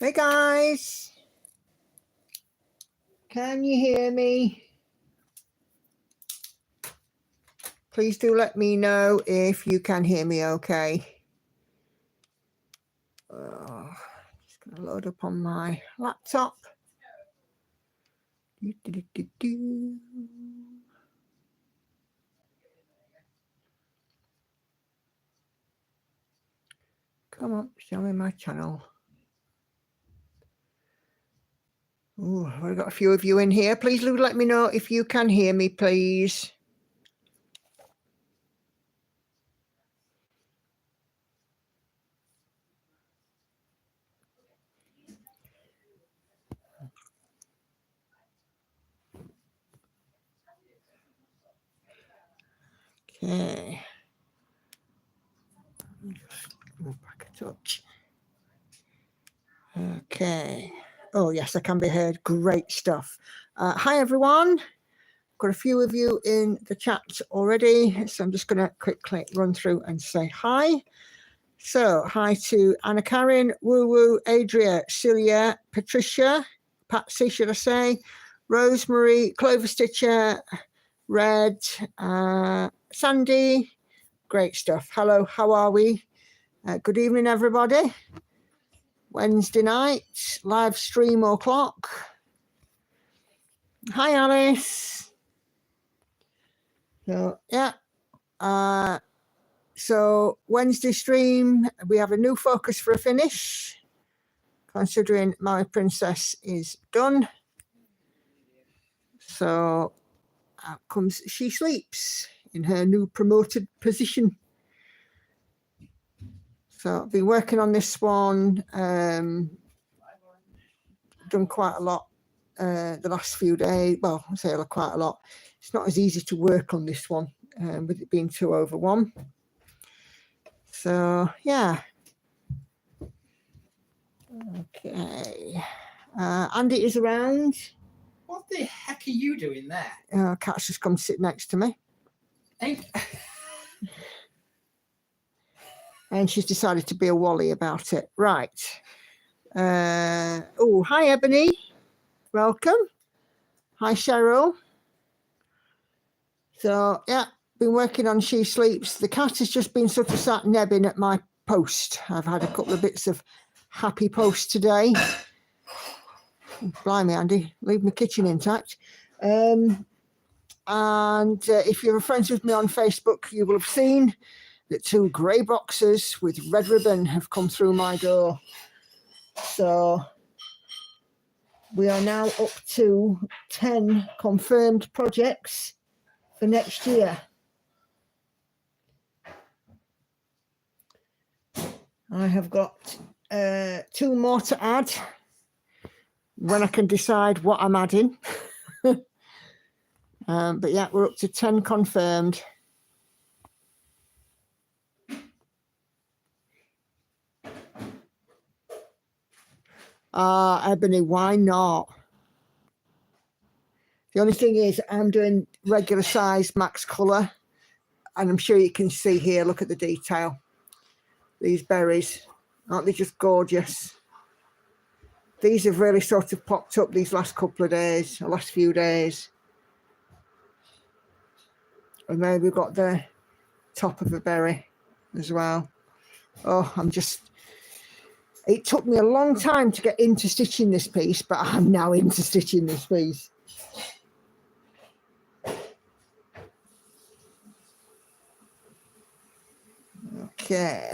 Hey guys, can you hear me? Please do let me know if you can hear me okay. Just going to load up on my laptop. Come on, show me my channel. Oh, I've got a few of you in here. Please do let me know if you can hear me, please. Okay. Move back a touch. Okay. Oh, yes, I can be heard. Great stuff. Hi, everyone. Got a few of you in the chat already, so I'm just going to quickly run through and say hi. So, hi to Anna Karen, Woo Woo, Adria, Celia, Patricia, Patsy, should I say, Rosemary, Clover Stitcher, Red, Sandy. Great stuff. Hello, how are we? Good evening, everybody. Wednesday night, live stream o'clock. Hi, Alice. So, yeah. So Wednesday stream, we have a new focus for a finish, considering my princess is done. So out comes She Sleeps in her new promoted position. So I've been working on this one, done quite a lot the last few days. Well, I say quite a lot. It's not as easy to work on this one with it being 2 over 1. So yeah. Okay. Andy is around. What the heck are you doing there? Cat's just come sit next to me. Hey. And she's decided to be a wally about it. Right. Oh, hi, Ebony. Welcome. Hi, Cheryl. So, yeah, been working on She Sleeps. The cat has just been sort of sat nebbing at my post. I've had a couple of bits of happy post today. Blimey, Andy, leave my kitchen intact. And if you're friends with me on Facebook, you will have seen that 2 grey boxes with red ribbon have come through my door. So we are now up to 10 confirmed projects for next year. I have got 2 more to add when I can decide what I'm adding. But yeah, we're up to 10 confirmed. Ebony, why not? The only thing is I'm doing regular size max colour, and I'm sure you can see here, look at the detail. These berries, aren't they just gorgeous? These have really sort of popped up these last couple of days, the last few days. And then we've got the top of a berry as well. Oh, it took me a long time to get into stitching this piece, but I'm now into stitching this piece. Okay.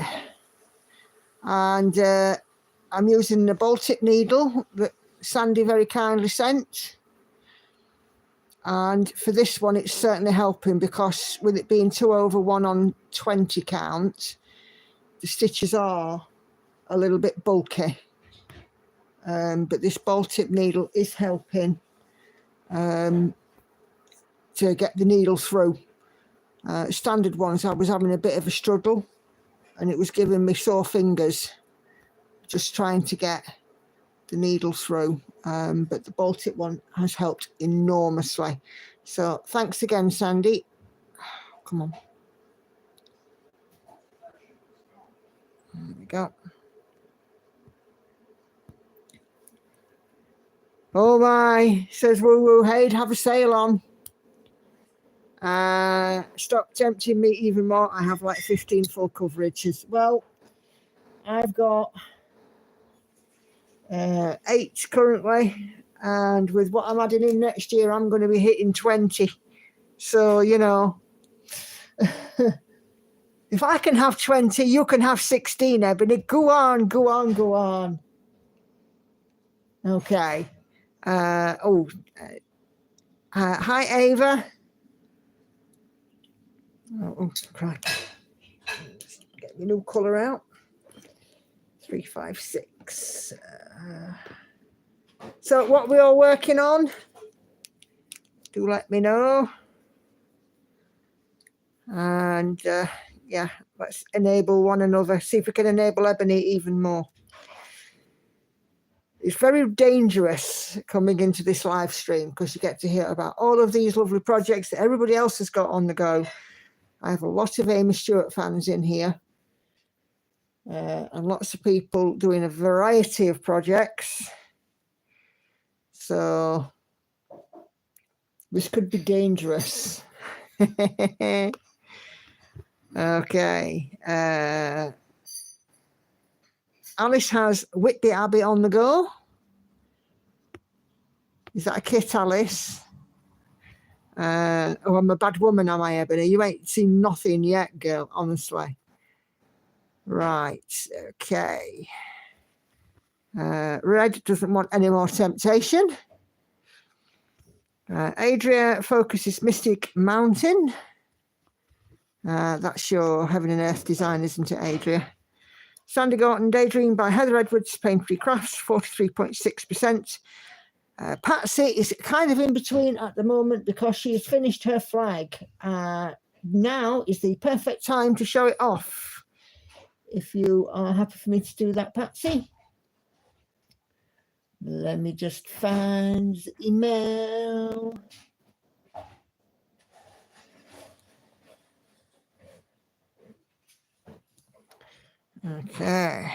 And I'm using the Baltic needle that Sandy very kindly sent. And for this one, it's certainly helping because with it being 2 over 1 on 20 count, the stitches are a little bit bulky. But this Baltic needle is helping to get the needle through. Standard ones, I was having a bit of a struggle and it was giving me sore fingers just trying to get the needle through. But the Baltic one has helped enormously. So thanks again, Sandy. Come on. There we go. Oh my, says Woo Woo. Hey, have a sale on. Stop tempting me even more. I have like 15 full coverages. Well, I've got 8 currently, and with what I'm adding in next year, I'm going to be hitting 20. So, you know, if I can have 20, you can have 16, Ebony. Go on, go on, go on. Okay. Hi, Ava. Oh, crap. Get my new colour out. 356. So what we're all working on, do let me know. And yeah, let's enable one another. See if we can enable Ebony even more. It's very dangerous coming into this live stream because you get to hear about all of these lovely projects that everybody else has got on the go. I have a lot of Amy Stewart fans in here. And lots of people doing a variety of projects. So this could be dangerous. Okay. Alice has Whitby Abbey on the go. Is that a kit, Alice? Oh, I'm a bad woman, am I, Ebony? You ain't seen nothing yet, girl, honestly. Right, okay. Red doesn't want any more temptation. Adria focuses Mystic Mountain. That's your Heaven and Earth design, isn't it, Adria? Sandy Gorton Daydream by Heather Edwards, Painfree Crafts, 43.6%. Patsy is kind of in between at the moment because she has finished her flag. Now is the perfect time to show it off. If you are happy for me to do that, Patsy. Let me just find the email. Okay.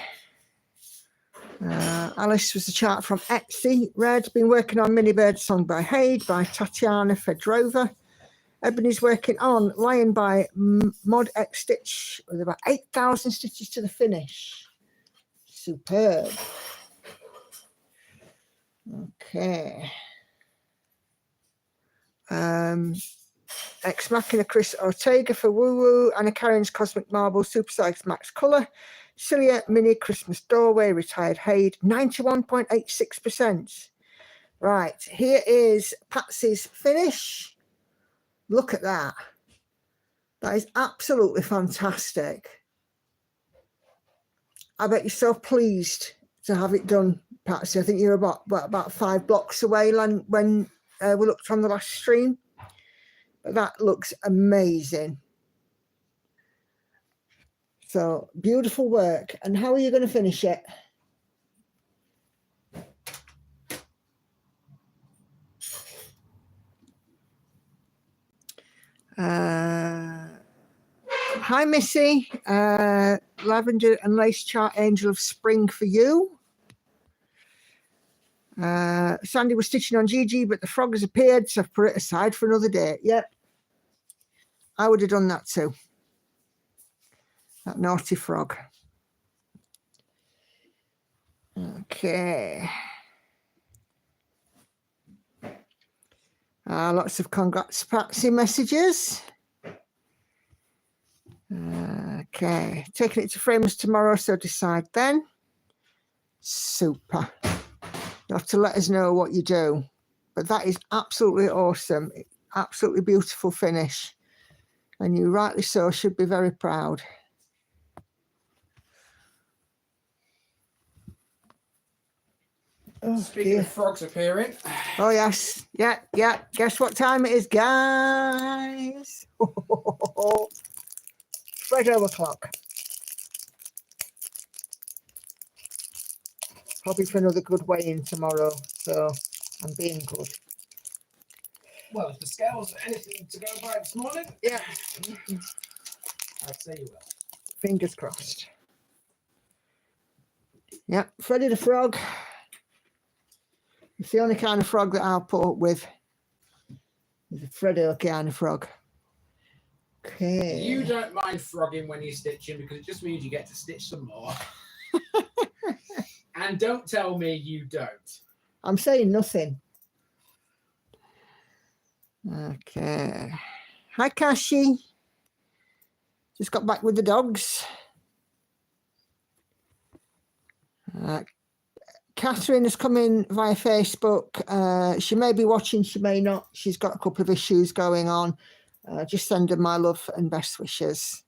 Alice was a chart from Etsy. Red, been working on Mini Bird Song by Haid by Tatiana Fedorova. Ebony's working on Lion by Mod X Stitch with about 8,000 stitches to the finish. Superb. Okay. Ex Machina Chris Ortega for Woo Woo. Anna Karen's Cosmic Marble Supersized Max Colour. Cilia Mini Christmas Doorway Retired Haid. 91.86%. Right, here is Patsy's finish. Look at that. That is absolutely fantastic. I bet you're so pleased to have it done, Patsy. I think you're about 5 blocks away when we looked on the last stream. But that looks amazing. So beautiful work. And how are you going to finish it? Hi, Missy. Lavender and Lace Chart Angel of Spring for you. Sandy was stitching on Gigi, but the frog has appeared, so I've put it aside for another day. Yep. I would have done that too. That naughty frog. Okay. Lots of congrats, Patsy messages. Okay. Taking it to Framers tomorrow, so decide then. Super. You have to let us know what you do. But that is absolutely awesome. Absolutely beautiful finish. And you rightly so should be very proud. Oh, Speaking of frogs appearing. Oh, yes. Yeah. Guess what time it is, guys? Right over clock. Probably for another good weigh-in tomorrow, so I'm being good. Well, if the scales are anything to go by this morning, yeah, I'd say you will. Fingers crossed. Yeah, Freddy the Frog. It's the only kind of frog that I'll put up with. It's a Freddo kind of frog. Okay. You don't mind frogging when you're stitching because it just means you get to stitch some more. And don't tell me you don't. I'm saying nothing. Okay. Hi, Kashi. Just got back with the dogs. Catherine has come in via Facebook. She may be watching, she may not. She's got a couple of issues going on. Just send her my love and best wishes.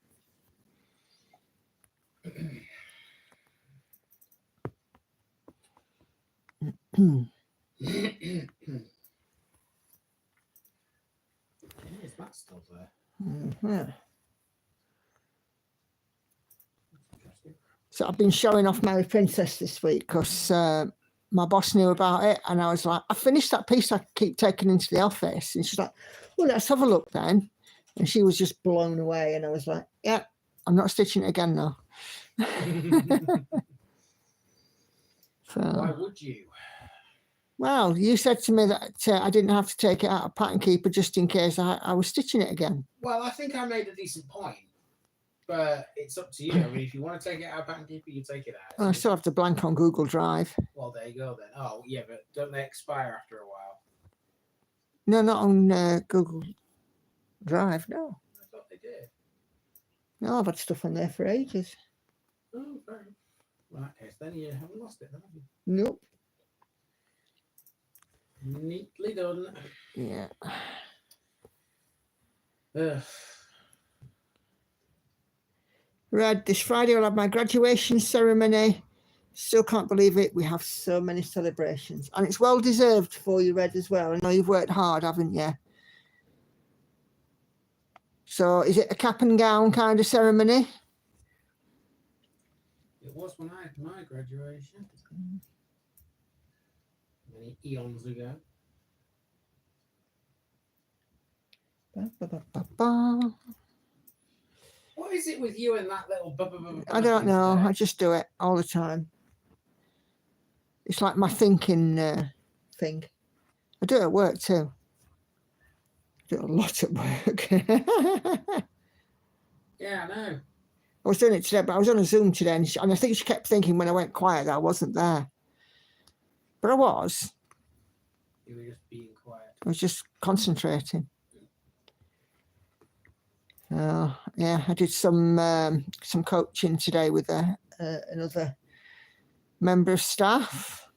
Is that still there? Mm-hmm. So I've been showing off Mary Princess this week because my boss knew about it, and I was like, I finished that piece I keep taking into the office, and she's like, well, let's have a look then. And she was just blown away, and I was like, yeah, I'm not stitching it again now. So, why would you? Well, you said to me that I didn't have to take it out of Pattern Keeper just in case I was stitching it again. Well, I think I made a decent point, but it's up to you. I mean, if you want to take it out of Pattern Keeper, you take it out. Well, I still have the blank on Google Drive. Well, there you go then. Oh, yeah, but don't they expire after a while? No, not on Google Drive, no. I thought they did. No, I've had stuff on there for ages. Oh, fair enough. Well, in that case, then you haven't lost it, then, have you? Nope. Neatly done. Yeah. Ugh. Red, this Friday I'll have my graduation ceremony. Still can't believe it. We have so many celebrations. And it's well deserved for you, Red, as well. I know you've worked hard, haven't you? So is it a cap and gown kind of ceremony? It was when I had my graduation. Many eons ago. Ba, ba, ba, ba, ba. What is it with you and that little... I don't know. I just do it all the time. It's like my thinking thing. I do it at work too. I do a lot at work. Yeah, I know. I was doing it today, but I was on a Zoom today, and I think she kept thinking when I went quiet that I wasn't there. But I was. You were just being quiet. I was just concentrating. Yeah, I did some coaching today with another member of staff.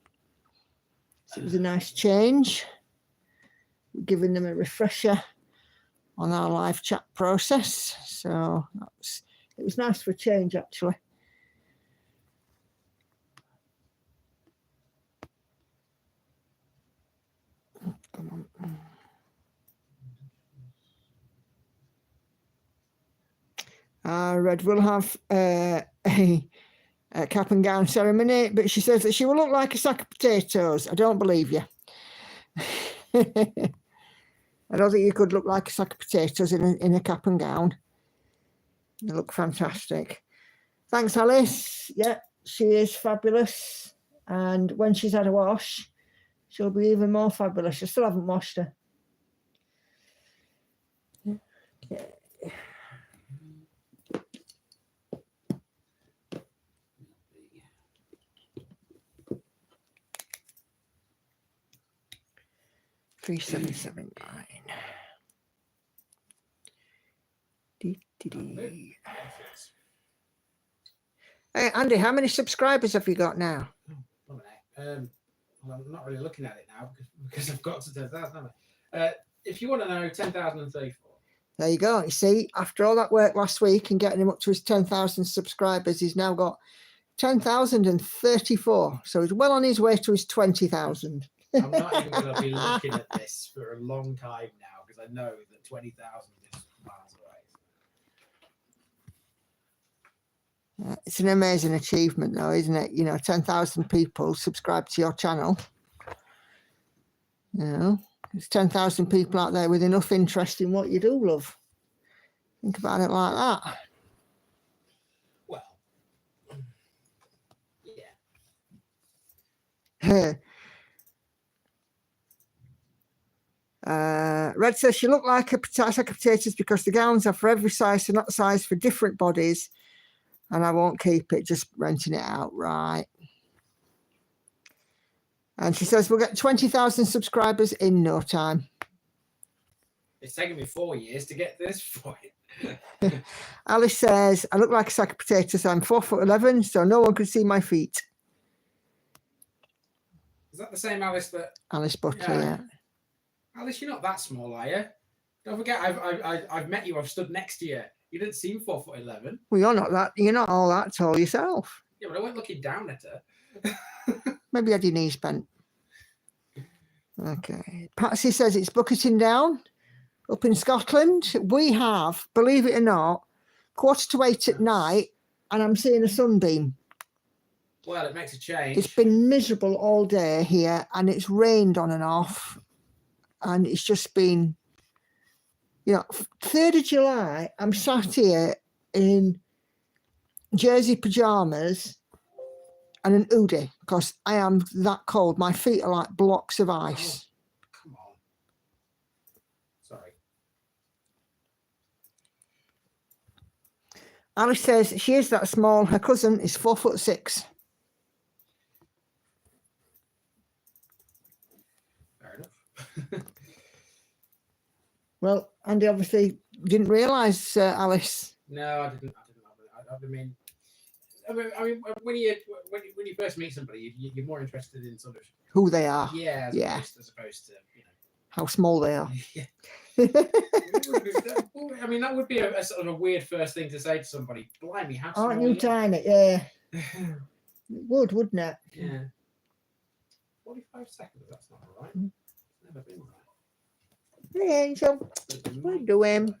So it was a nice change. Giving them a refresher on our live chat process. So it was nice for a change, actually. Come on. Red will have a cap and gown ceremony, but she says that she will look like a sack of potatoes. I don't believe you. I don't think you could look like a sack of potatoes in a cap and gown. You look fantastic. Thanks, Alice. Yeah, she is fabulous. And when she's had a wash, she'll be even more fabulous. I still haven't washed her. Okay. $3,779. Hey, Andy, how many subscribers have you got now? Well, I'm not really looking at it now because I've got to 10,000, haven't I? If you want to know, 10,034. There you go. You see, after all that work last week and getting him up to his 10,000 subscribers, he's now got 10,034. So he's well on his way to his 20,000. I'm not even going to be looking at this for a long time now because I know that 20,000 is miles away. It's an amazing achievement, though, isn't it? You know, 10,000 people subscribe to your channel. You know, there's 10,000 people out there with enough interest in what you do, love. Think about it like that. Well, yeah. Ed says she looked like a sack of potatoes because the gowns are for every size, so not size for different bodies. And I won't keep it, just renting it out. Right. And she says we'll get 20,000 subscribers in no time. It's taken me 4 years to get to this point. Alice says, I look like a sack of potatoes. I'm 4'11", so no one can see my feet. Is that the same Alice that... Alice Butler, yeah. Alice, you're not that small, are you? Don't forget, I've met you. I've stood next to you. You didn't seem 4'11". Well, you're not all that tall yourself. Yeah, but I weren't looking down at her. Maybe you had your knees bent. Okay. Patsy says it's bucketing down up in Scotland. We have, believe it or not, 7:45 at night, and I'm seeing a sunbeam. Well, it makes a change. It's been miserable all day here, and it's rained on and off, and it's just been, 3rd of July, I'm sat here in jersey pyjamas and an hoodie because I am that cold. My feet are like blocks of ice. Oh, come on. Sorry. Alice says she is that small. Her cousin is 4'6". Fair enough. Well, Andy obviously didn't realise, Alice. No, I didn't. I mean, when you first meet somebody, you're more interested in sort of Who they are. Yeah. As opposed to how small they are. Yeah. I mean, that would be a sort of a weird first thing to say to somebody. Blimey, how small Aren't you tiny? Yeah. It would, wouldn't it? Yeah. 45 seconds. That's not right. It's never been right. Hey, Angel. What are you doing?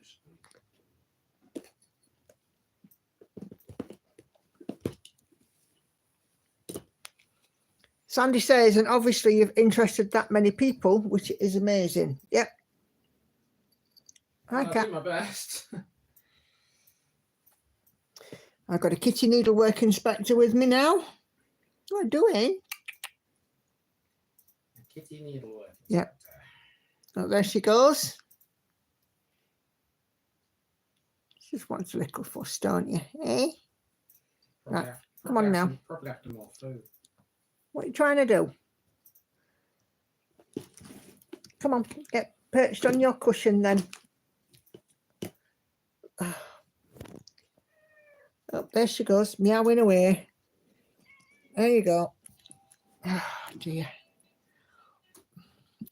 Sandy says, and obviously you've interested that many people, which is amazing. Yep. I'll do my best. I've got a kitty needlework inspector with me now. What are you doing? Kitty needlework. Yep. Oh, there she goes. She just wants a little fuss, don't you? Eh? Right. Come on now. Probably after more food. What are you trying to do? Come on, get perched on your cushion then. Oh, there she goes, meowing away. There you go. Oh, dear.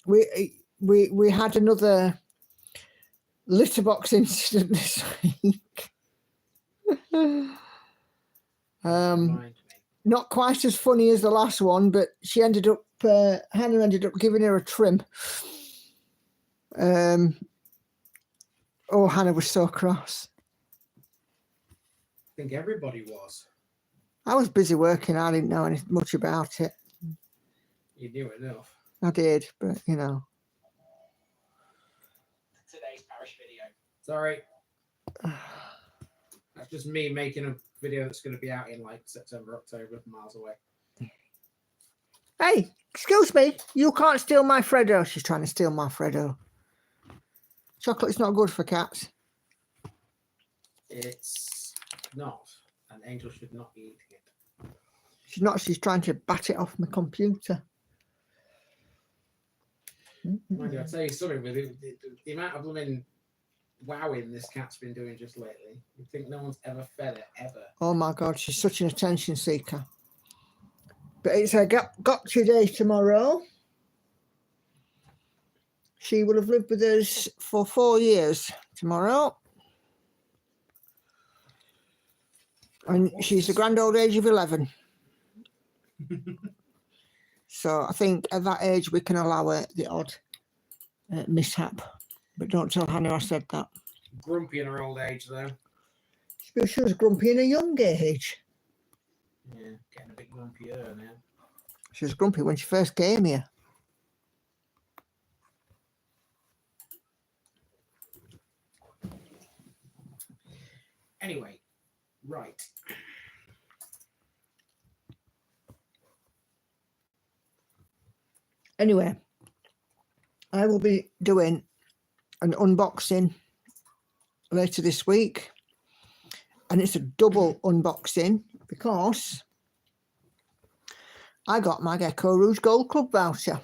We had another litter box incident this week. Not quite as funny as the last one, but she ended up, Hannah ended up giving her a trim. Oh, Hannah was so cross. I think everybody was. I was busy working. I didn't know much about it. You knew enough. I did, but Today's parish video. Sorry. That's just me making a video that's going to be out in like September, October, miles away. Hey, excuse me. You can't steal my Freddo. She's trying to steal my Freddo. Chocolate's not good for cats. It's not. An angel should not be eating it. She's not. She's trying to bat it off my computer. Mind you, I'll tell you something with the amount of blooming wowing this cat's been doing just lately. You'd think no one's ever fed it, ever. Oh my God, she's such an attention seeker. But it's her gotcha day tomorrow. She will have lived with us for 4 years tomorrow. And she's the grand old age of 11. So I think at that age we can allow her the odd mishap. But don't tell Hannah I said that. Grumpy in her old age, though. She was grumpy in a young age. Yeah, getting a bit grumpier now. She was grumpy when she first came here. Anyway, right. Anyway, I will be doing an unboxing later this week, and it's a double unboxing because I got my Gecko Rouge Gold Club voucher,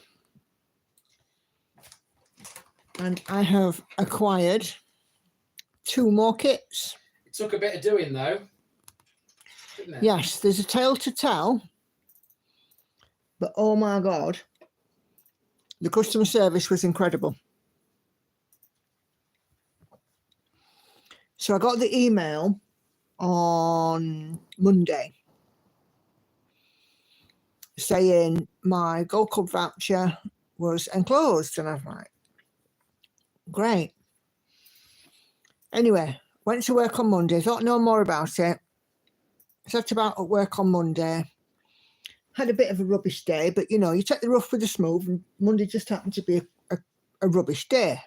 and I have acquired 2 more kits. It took a bit of doing though, didn't it? Yes, there's a tale to tell, but oh my God, the customer service was incredible. So I got the email on Monday saying my Gold Club voucher was enclosed, and I'm like, great. Anyway, went to work on Monday, thought no more about it. Set about at work on Monday. Had a bit of a rubbish day, but you know, you take the rough with the smooth, and Monday just happened to be a rubbish day.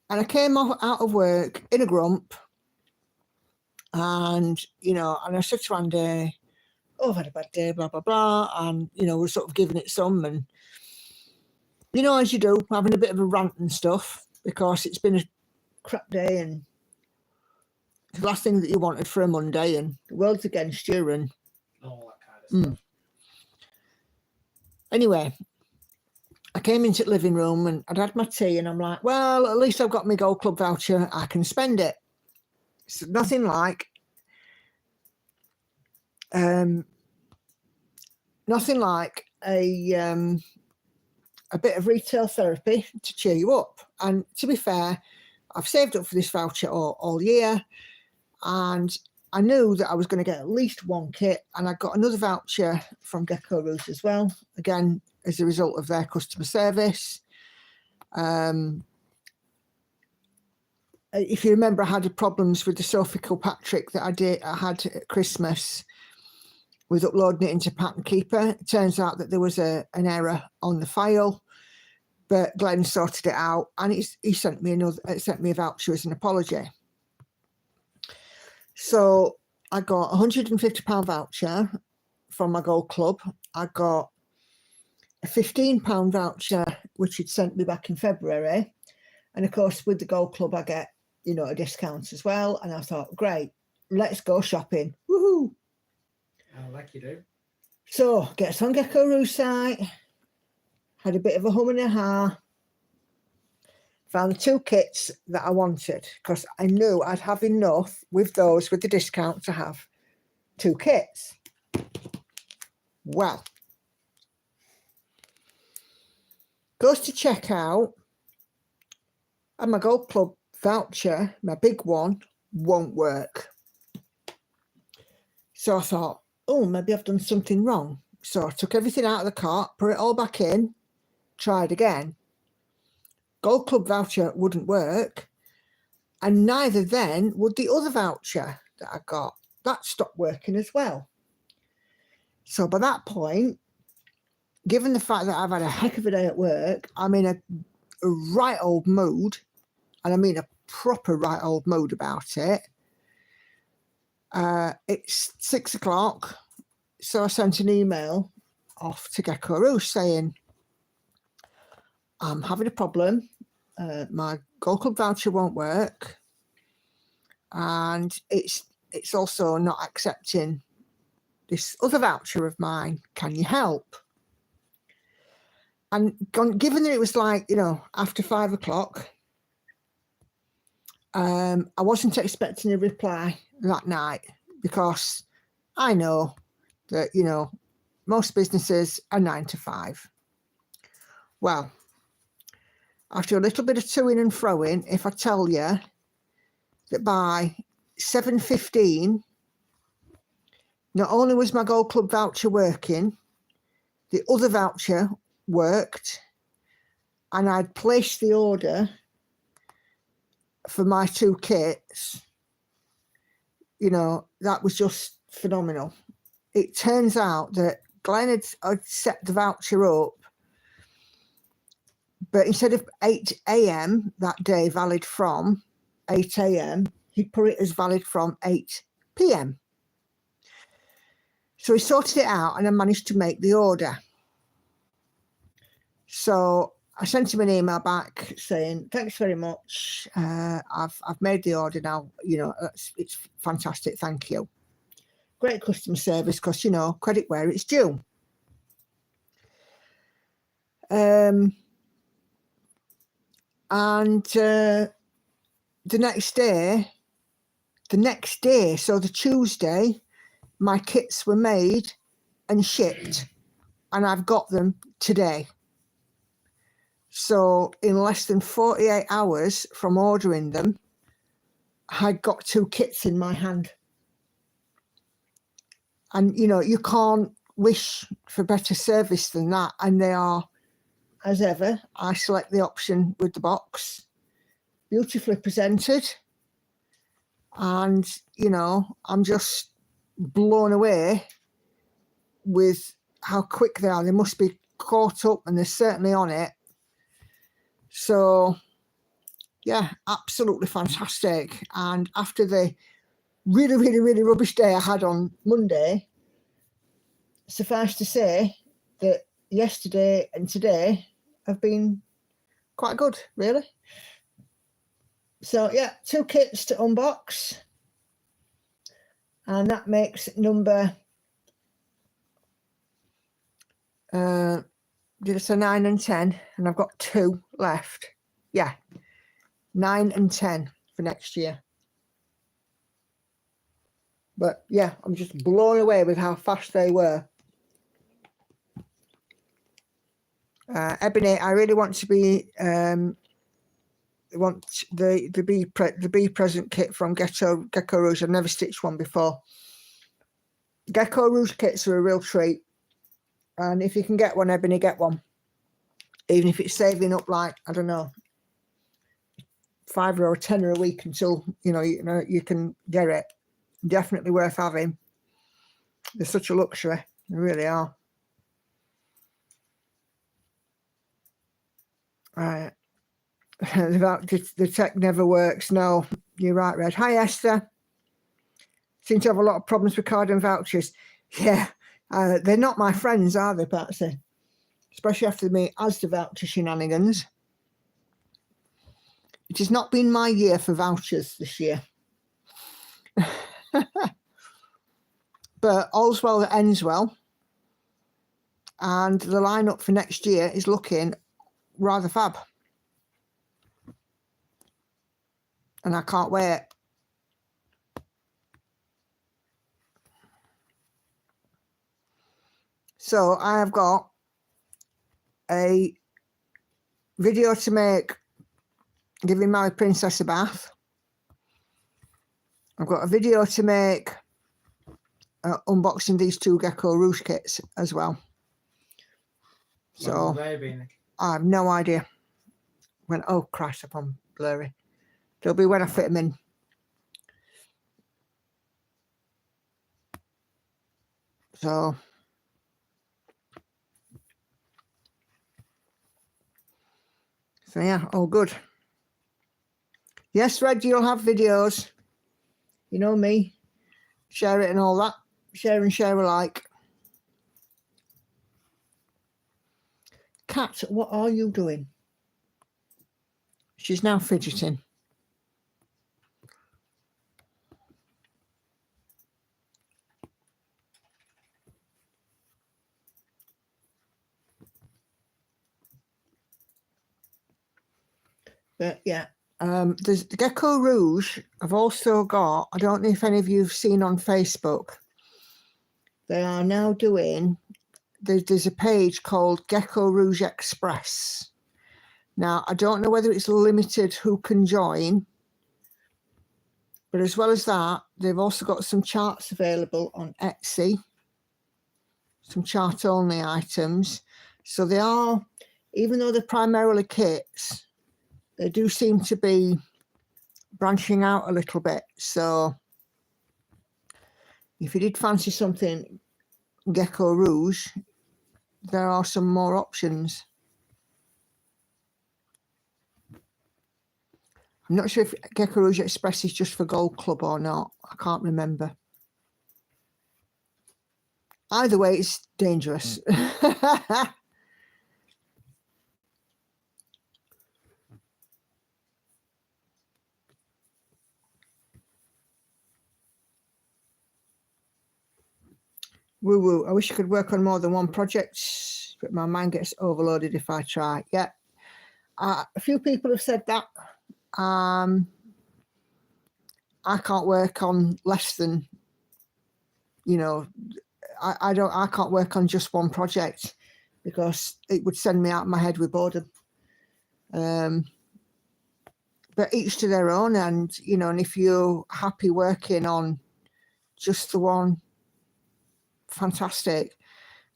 And I came out of work in a grump, and you know, and I said to Andy, oh, I've had a bad day, blah blah blah, and you know, we're sort of giving it some, and you know, as you do, having a bit of a rant and stuff, because it's been a crap day, and it's the last thing that you wanted for a Monday, and the world's against you, and all that kind of stuff. Anyway, I came into the living room and I'd had my tea, and I'm like, well, at least I've got my Gold Club voucher. I can spend it. It's nothing like a bit of retail therapy to cheer you up. And to be fair, I've saved up for this voucher all year, and I knew that I was going to get at least 1 kit, and I got another voucher from Gecko Rouge as well, again, as a result of their customer service. If you remember, I had problems with the Sophie Kilpatrick that I had at Christmas with uploading it into Pattern Keeper. It turns out that there was an error on the file, but Glenn sorted it out, and he sent me a voucher as an apology. So I got a £150 voucher from my Gold Club. I got a £15 voucher, which he'd sent me back in February. And of course, with the Gold Club, I get, you know, a discount as well. And I thought, great, let's go shopping. Woohoo! Oh, like you do. So, get on Gecko Rouge site, had a bit of a hum and a ha. Found the 2 kits that I wanted, because I knew I'd have enough with those with the discount to have 2 kits. Well, goes to checkout, and my Gold Club voucher, my big one, won't work. So I thought, oh, maybe I've done something wrong. So I took everything out of the cart, put it all back in, tried again. Gold Club voucher wouldn't work, and neither then would the other voucher that I got. That stopped working as well. So by that point, given the fact that I've had a heck of a day at work, I'm in a right old mood, and I mean a proper right old mood about it. It's 6 o'clock, so I sent an email off to Gecko Rouge saying, I'm having a problem. My Gold Club voucher won't work, and it's also not accepting this other voucher of mine. Can you help? And given that it was like, you know, after 5 o'clock, I wasn't expecting a reply that night, because I know that, you know, most businesses are 9 to 5. Well, after a little bit of toing and froing, if I tell you that by 7:15, not only was my Gold Club voucher working, the other voucher worked, and I'd placed the order for my 2 kits. You know, that was just phenomenal. It turns out that Glenn had set the voucher up, but instead of 8 a.m. that day, valid from 8 a.m., he put it as valid from 8 p.m. So he sorted it out, and I managed to make the order. So I sent him an email back saying, thanks very much. I've made the order now. You know, it's fantastic. Thank you. Great customer service because, you know, credit where it's due. And the next day, so the Tuesday, my kits were made and shipped, and I've got them today. So in less than 48 hours from ordering them, I got 2 kits in my hand. And, you know, you can't wish for better service than that. And they are, as ever, I select the option with the box, beautifully presented. And, you know, I'm just blown away with how quick they are. They must be caught up, and they're certainly on it. So, yeah, absolutely fantastic. And after the really, really, really rubbish day I had on Monday, suffice to say that yesterday and today have been quite good, really. So, yeah, 2 kits to unbox. And that makes number, did I say 9 and 10? And I've got 2 left. Yeah, 9 and 10 for next year. But yeah, I'm just blown away with how fast they were. Ebony, I really want to be want the bee present kit from Gecko Rouge. I've never stitched one before. Gecko Rouge kits are a real treat, and if you can get one, Ebony, get one. Even if it's saving up, like, I don't know, £5 or £10 a week until you can get it. Definitely worth having. They're such a luxury. They really are. Right. The tech never works. No, you're right, Red. Hi, Esther. Seem to have a lot of problems with card and vouchers. Yeah, they're not my friends, are they, Patsy? Especially after me Asda voucher shenanigans. It has not been my year for vouchers this year. But all's well that ends well. And the lineup for next year is looking rather fab. And I can't wait. So I have got a video to make giving my princess a bath. I've got a video to make unboxing these 2 Gecko Rouge kits as well. So I have no idea when. Oh Christ, I'm blurry. They'll be when I fit them in. So yeah, all good. Yes, Red, you'll have videos. You know me. Share it and all that. Share and share alike. Kat, what are you doing? She's now fidgeting. But yeah, there's the Gecko Rouge. I've also got, I don't know if any of you have seen on Facebook, they are now doing, there's a page called Gecko Rouge Express. Now, I don't know whether it's limited who can join, but as well as that, they've also got some charts available on Etsy, some chart-only items. So they are, even though they're primarily kits, they do seem to be branching out a little bit. So if you did fancy something Gecko Rouge, there are some more options. I'm not sure if Gecko Rouge Express is just for Gold Club or not. I can't remember. Either way, it's dangerous. Woo woo. I wish I could work on more than one project, but my mind gets overloaded if I try. Yeah. A few people have said that. I can't work on less than, you know, I can't work on just one project because it would send me out of my head with boredom. But each to their own, and you know, and if you're happy working on just the one, fantastic.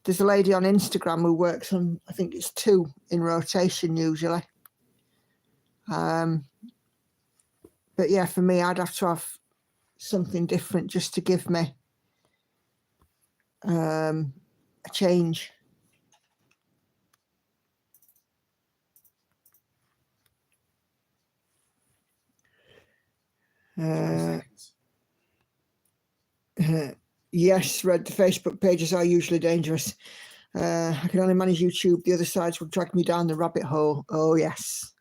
There's a lady on Instagram who works on, I think it's 2 in rotation usually. But yeah, for me, I'd have to have something different just to give me a change. Yes, Red, the Facebook pages are usually dangerous. I can only manage YouTube. The other sides will drag me down the rabbit hole. Oh, yes.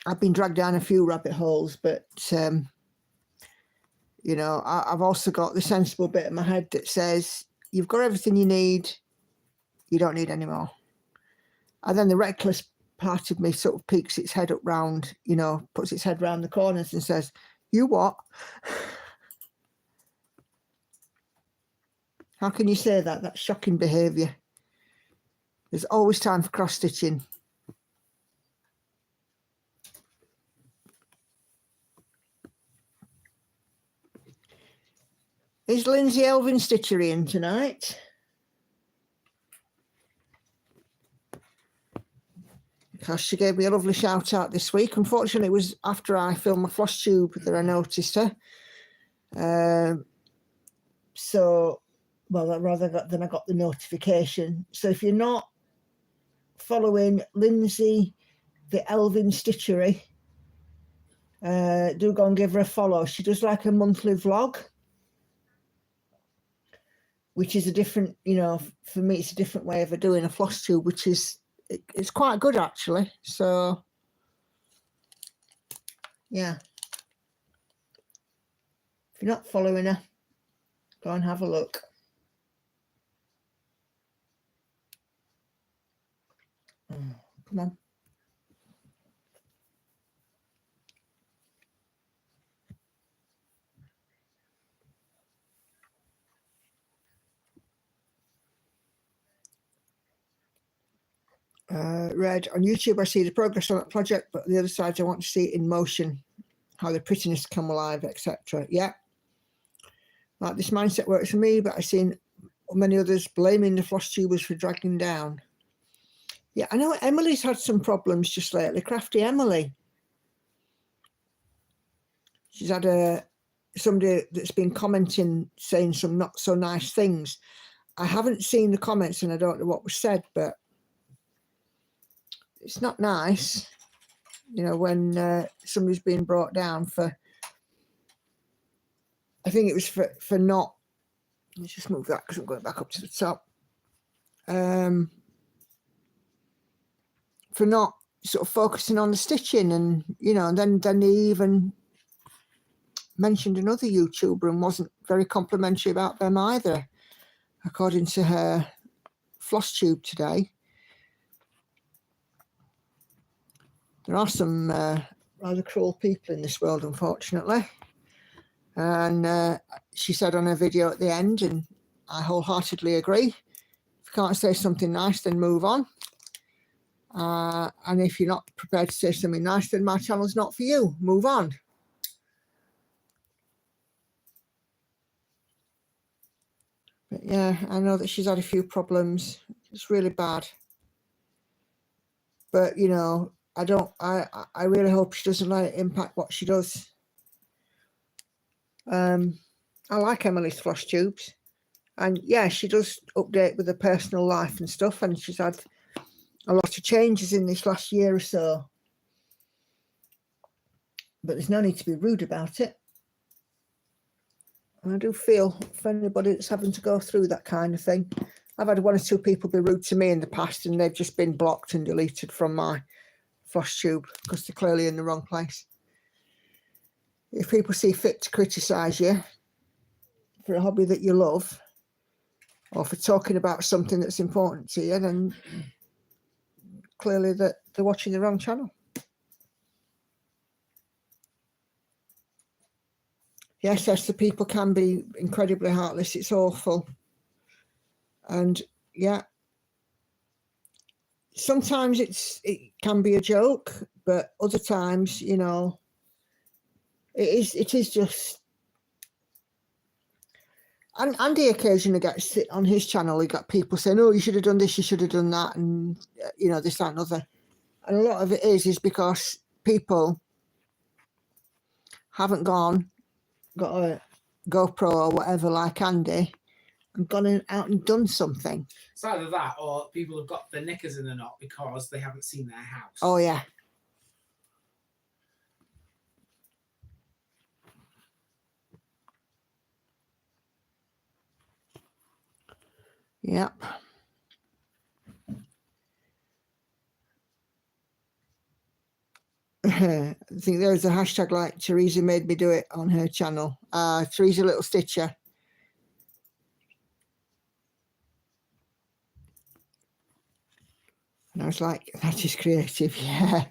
I've been dragged down a few rabbit holes, but, you know, I've also got the sensible bit in my head that says, you've got everything you need. You don't need any more. And then the reckless part of me sort of peeks its head up round, you know, puts its head round the corners and says, you what? How can you say that? That's shocking behaviour. There's always time for cross-stitching. Is Lindsay Elvin Stitchery in tonight? Because she gave me a lovely shout out this week. Unfortunately, it was after I filmed my floss tube that I noticed her. So, well, rather than I got the notification. So if you're not following Lindsay the Elvin Stitchery, do go and give her a follow. She does like a monthly vlog, which is a different, you know, for me, it's a different way of doing a floss tube, which is, it's quite good actually. So, yeah. If you're not following her, go and have a look. Oh, come on. Red, on YouTube I see the progress on that project, but the other side I want to see it in motion, how the prettiness come alive, etc. Yeah, like this mindset works for me, but I've seen many others blaming the floss tubers for dragging down. Yeah, I know Emily's had some problems just lately. Crafty Emily, she's had somebody that's been commenting saying some not so nice things. I haven't seen the comments and I don't know what was said, but it's not nice, you know, when somebody's being brought down for, I think it was for not, let's just move that because I'm going back up to the top, for not sort of focusing on the stitching, and, you know, and then they even mentioned another YouTuber and wasn't very complimentary about them either, according to her floss tube today. There are some rather cruel people in this world, unfortunately. And she said on her video at the end, and I wholeheartedly agree, if you can't say something nice, then move on. And if you're not prepared to say something nice, then my channel's not for you. Move on. But yeah, I know that she's had a few problems. It's really bad. But, you know, I really hope she doesn't let it impact what she does. I like Emily's floss tubes. And yeah, she does update with her personal life and stuff. And she's had a lot of changes in this last year or so. But there's no need to be rude about it. And I do feel for anybody that's having to go through that kind of thing. I've had 1 or 2 people be rude to me in the past, and they've just been blocked and deleted from my floss tube because they're clearly in the wrong place. If people see fit to criticise you for a hobby that you love, or for talking about something that's important to you, then clearly that they're watching the wrong channel. Yes, the people can be incredibly heartless. It's awful. And yeah, sometimes it can be a joke, but other times, you know, it is just. And Andy occasionally gets on his channel, he got people saying, oh, you should have done this, you should have done that, and you know, this, that, and other. And a lot of it is because people haven't got a GoPro or whatever like Andy and gone out and done something. It's either that or people have got their knickers in a knot because they haven't seen their house. Oh, yeah. Yep. I think there's a hashtag like Teresa made me do it on her channel. Teresa Little Stitcher. And I was like, that is creative, yeah.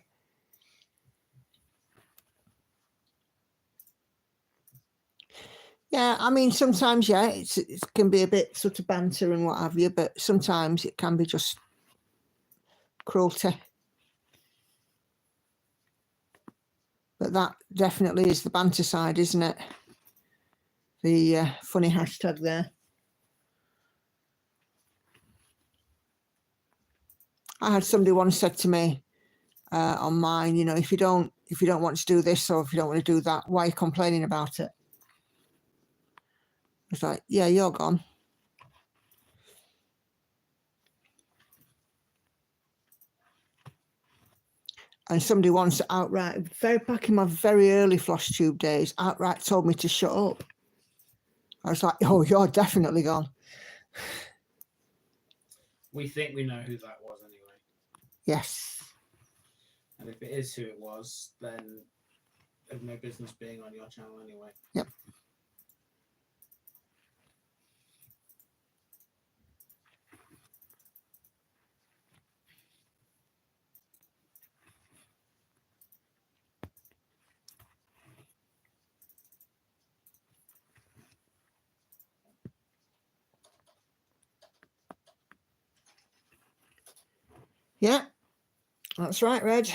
Yeah, I mean, sometimes, yeah, it can be a bit sort of banter and what have you, but sometimes it can be just cruelty. But that definitely is the banter side, isn't it? The funny hashtag there. I had somebody once said to me on mine, you know, if you don't want to do this or if you don't want to do that, why are you complaining about it? It's like, yeah, you're gone. And somebody once outright, back in my very early floss tube days, outright told me to shut up. I was like, oh, you're definitely gone. We think we know who that was anyway. Yes. And if it is who it was, then there's no business being on your channel anyway. Yep. Yeah, that's right, Reg.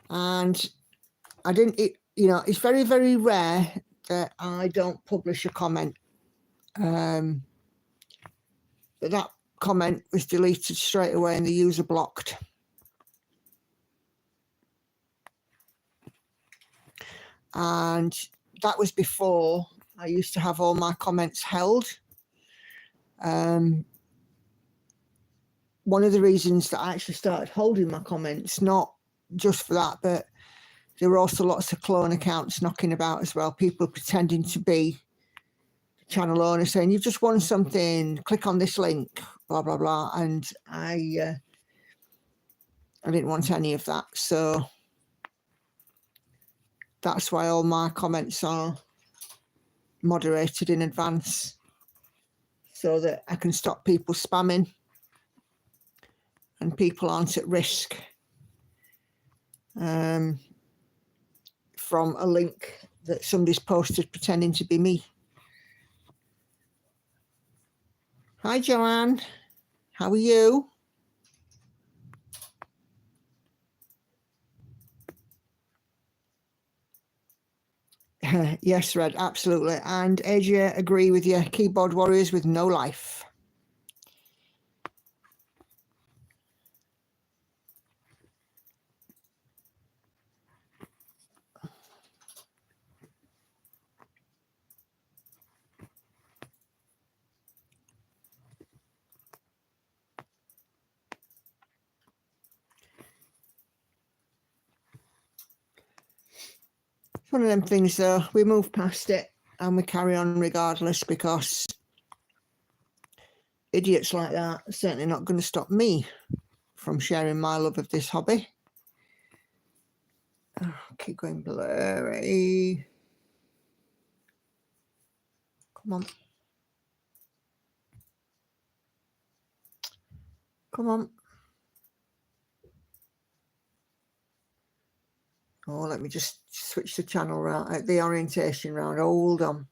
And I didn't, you know, it's very, very rare that I don't publish a comment. But that comment was deleted straight away and the user blocked. And that was before I used to have all my comments held. One of the reasons that I actually started holding my comments, not just for that, but there were also lots of clone accounts knocking about as well. People pretending to be the channel owner saying, you've just won something, click on this link, blah, blah, blah. And I didn't want any of that. So that's why all my comments are moderated in advance so that I can stop people spamming and people aren't at risk from a link that somebody's posted pretending to be me. Hi, Joanne. How are you? Yes, Red, absolutely. And Asia, agree with you. Keyboard warriors with no life. One of them things, though, we move past it and we carry on regardless, because idiots like that are certainly not going to stop me from sharing my love of this hobby. Oh, keep going blurry. Come on. Come on. Oh, let me just switch the channel round, the orientation round. Hold on.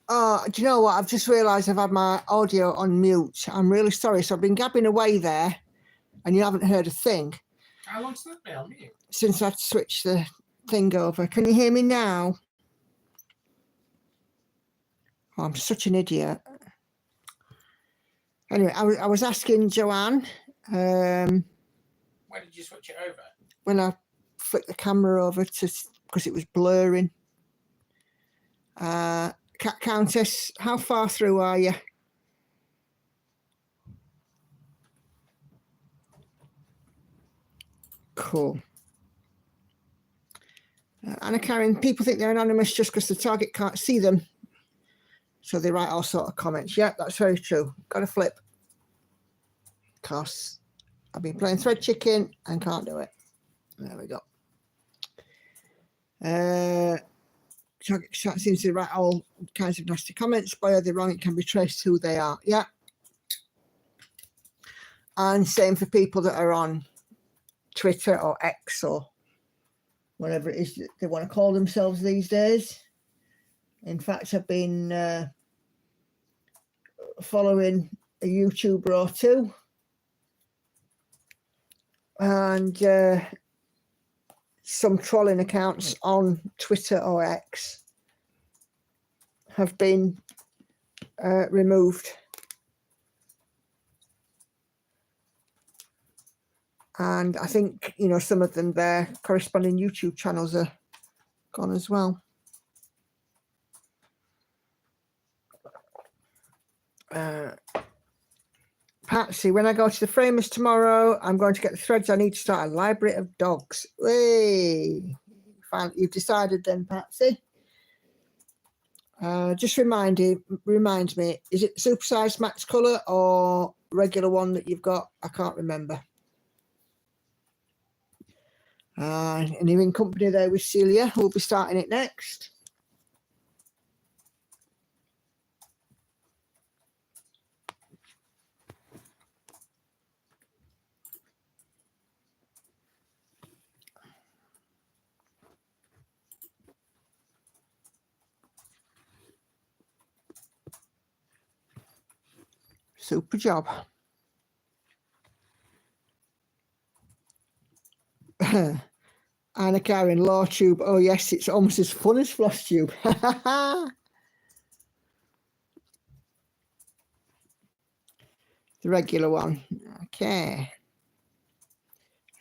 Oh, do you know what? I've just realised I've had my audio on mute. I'm really sorry. So I've been gabbing away there and you haven't heard a thing. How long's that been on mute? Since I switched the thing over. Can you hear me now? Oh, I'm such an idiot. Anyway, I was asking Joanne. When did you switch it over? When I flicked the camera over because it was blurring. Countess, how far through are you? Cool. Anna Karen, people think they're anonymous just because the target can't see them. So they write all sort of comments. Yeah, that's very true. Got to flip. Because I've been playing Thread Chicken and can't do it. There we go. Target seems to write all kinds of nasty comments. Why are they wrong? It can be traced who they are. Yeah. And same for people that are on Twitter or X or whatever it is that they want to call themselves these days. In fact, I've been following a YouTuber or two, and some trolling accounts on Twitter or X have been removed. And I think, you know, some of them, their corresponding YouTube channels are gone as well. Patsy, when I go to the Framers tomorrow, I'm going to get the threads. I need to start a library of dogs. Hey, you've decided then, Patsy. Just remind me, is it supersized max colour or regular one that you've got? I can't remember. And you're in company there with Celia, who'll be starting it next. Super job. Anna Karen, Law Tube. Oh, yes, it's almost as fun as Floss Tube. The regular one. Okay.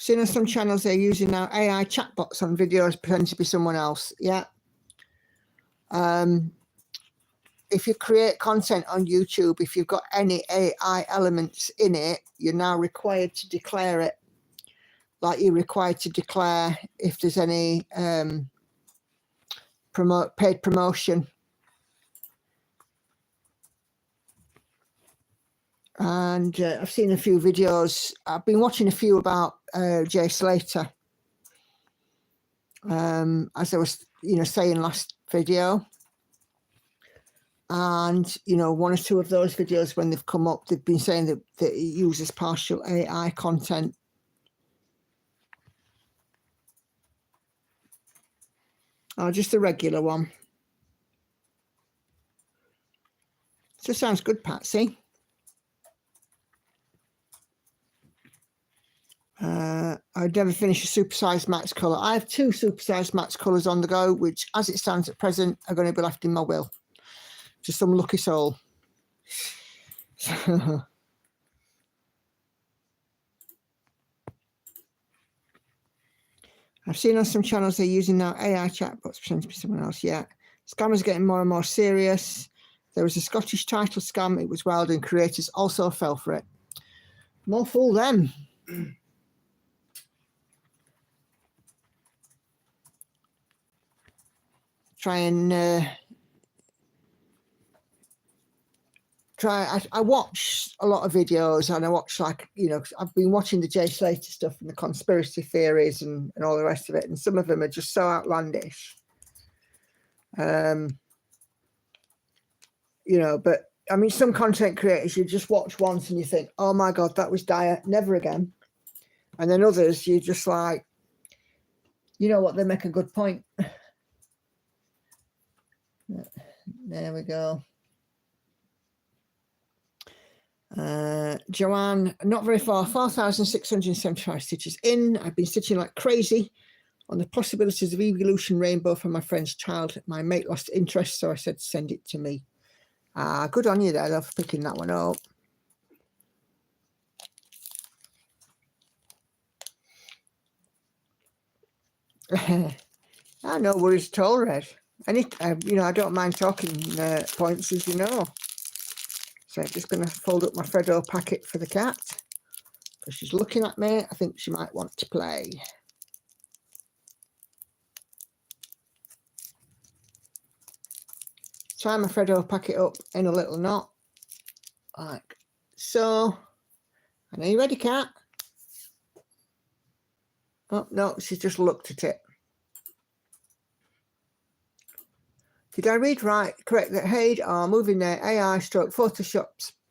Seen on some channels they're using now AI chatbots on videos pretending to be someone else. Yeah. If you create content on YouTube, if you've got any AI elements in it, you're now required to declare it. Like you're required to declare if there's any paid promotion. And I've seen a few videos. I've been watching a few about Jay Slater. As I was, saying last video. And, one or two of those videos when they've come up, they've been saying that it uses partial AI content. Oh, just the regular one. So sounds good, Patsy. I'd never finish a supersized max colour. I have 2 supersized max colours on the go, which, as it stands at present, are going to be left in my will to some lucky soul. I've seen on some channels they're using now AI chatbots pretending to be someone else. Yeah, scammers are getting more and more serious. There was a Scottish title scam. It was wild, and creators also fell for it. More fool them. I watch a lot of videos, and I watch I've been watching the Jay Slater stuff and the conspiracy theories and all the rest of it, and some of them are just so outlandish. But I mean, some content creators you just watch once and you think, oh my God, that was dire, never again. And then others, you just like, you know what, they make a good point. There we go. Joanne, not very far, 4,675 stitches in. I've been stitching like crazy on the possibilities of evolution rainbow for my friend's child. My mate lost interest, so I said send it to me. Good on you there, love, for picking that one up. No worries at all, Red. I don't mind talking points, as you know. So I'm just going to fold up my Freddo packet for the cat, because she's looking at me. I think she might want to play. Tie my Freddo packet up in a little knot, like so. And are you ready, cat? Oh, no, she just looked at it. Did I read correct that Haid are moving their AI stroke Photoshop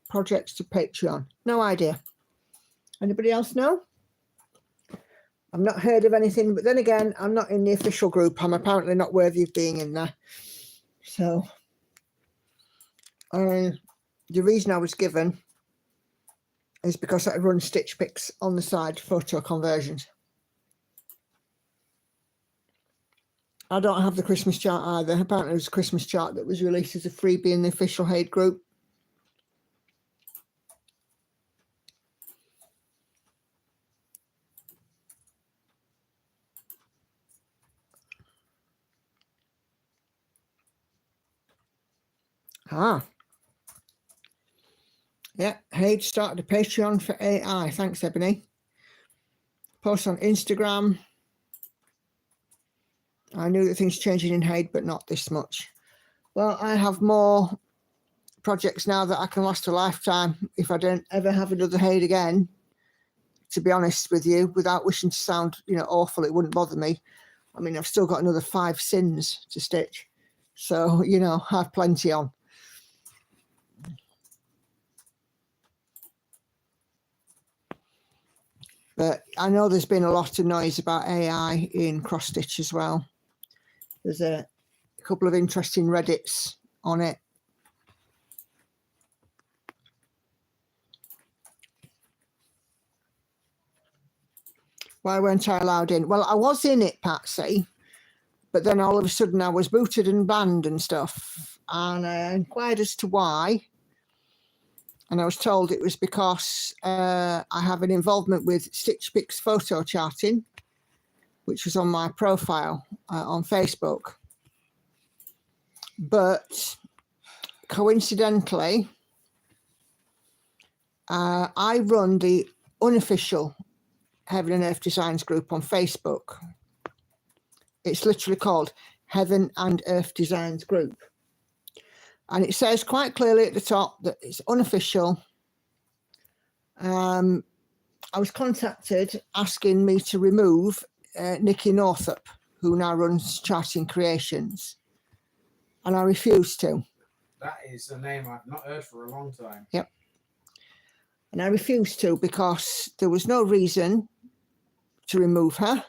projects to Patreon? No idea. Anybody else know? I've not heard of anything, but then again, I'm not in the official group. I'm apparently not worthy of being in there. So, the reason I was given is because I run Stitch Picks on the side, photo conversions. I don't have the Christmas chart either. Apparently it was a Christmas chart that was released as a freebie in the official Haid group. Yeah, Haid started a Patreon for AI. Thanks, Ebony. Post on Instagram. I knew that things changing in Haid, but not this much. Well, I have more projects now that I can last a lifetime if I don't ever have another Haid again. To be honest with you, without wishing to sound, awful, it wouldn't bother me. I mean, I've still got another 5 sins to stitch. So, I have plenty on. But I know there's been a lot of noise about AI in cross stitch as well. There's a couple of interesting Reddits on it. Why weren't I allowed in? Well, I was in it, Patsy, but then all of a sudden I was booted and banned and stuff. And I inquired as to why. And I was told it was because I have an involvement with Stitch Pic's photo charting, which was on my profile on Facebook. But coincidentally, I run the unofficial Heaven and Earth Designs group on Facebook. It's literally called Heaven and Earth Designs group. And it says quite clearly at the top that it's unofficial. I was contacted asking me to remove Nikki Northup, who now runs Charting Creations. And I refused to. That is a name I've not heard for a long time. Yep. And I refused to because there was no reason to remove her.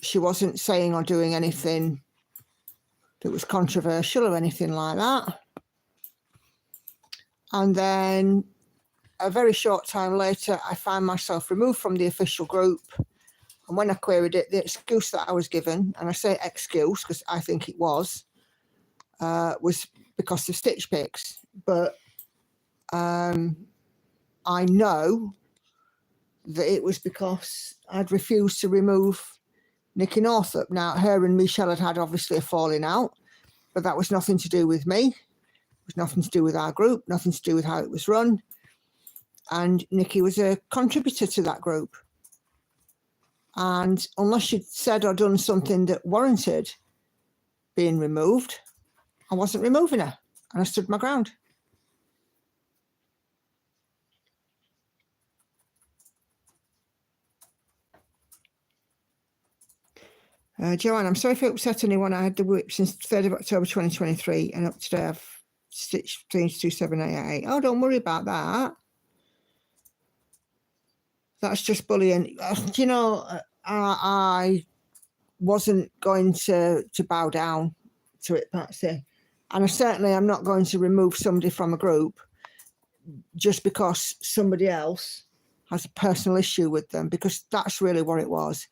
She wasn't saying or doing anything that was controversial or anything like that. And then a very short time later, I found myself removed from the official group. And when I queried it, the excuse that I was given, and I say excuse because I think it was because of Stitch Pics. But I know that it was because I'd refused to remove Nikki Northup. Now, her and Michelle had obviously a falling out, but that was nothing to do with me. It was nothing to do with our group, nothing to do with how it was run. And Nikki was a contributor to that group. And unless she'd said or done something that warranted being removed, I wasn't removing her. And I stood my ground. Joanne, I'm sorry if it upset anyone. I had the whip since 3rd of October 2023 and up today I've stitched 2788. Oh, don't worry about that. That's just bullying. You know, I wasn't going to bow down to it, Patsy. And I certainly am not going to remove somebody from a group just because somebody else has a personal issue with them, because that's really what it was.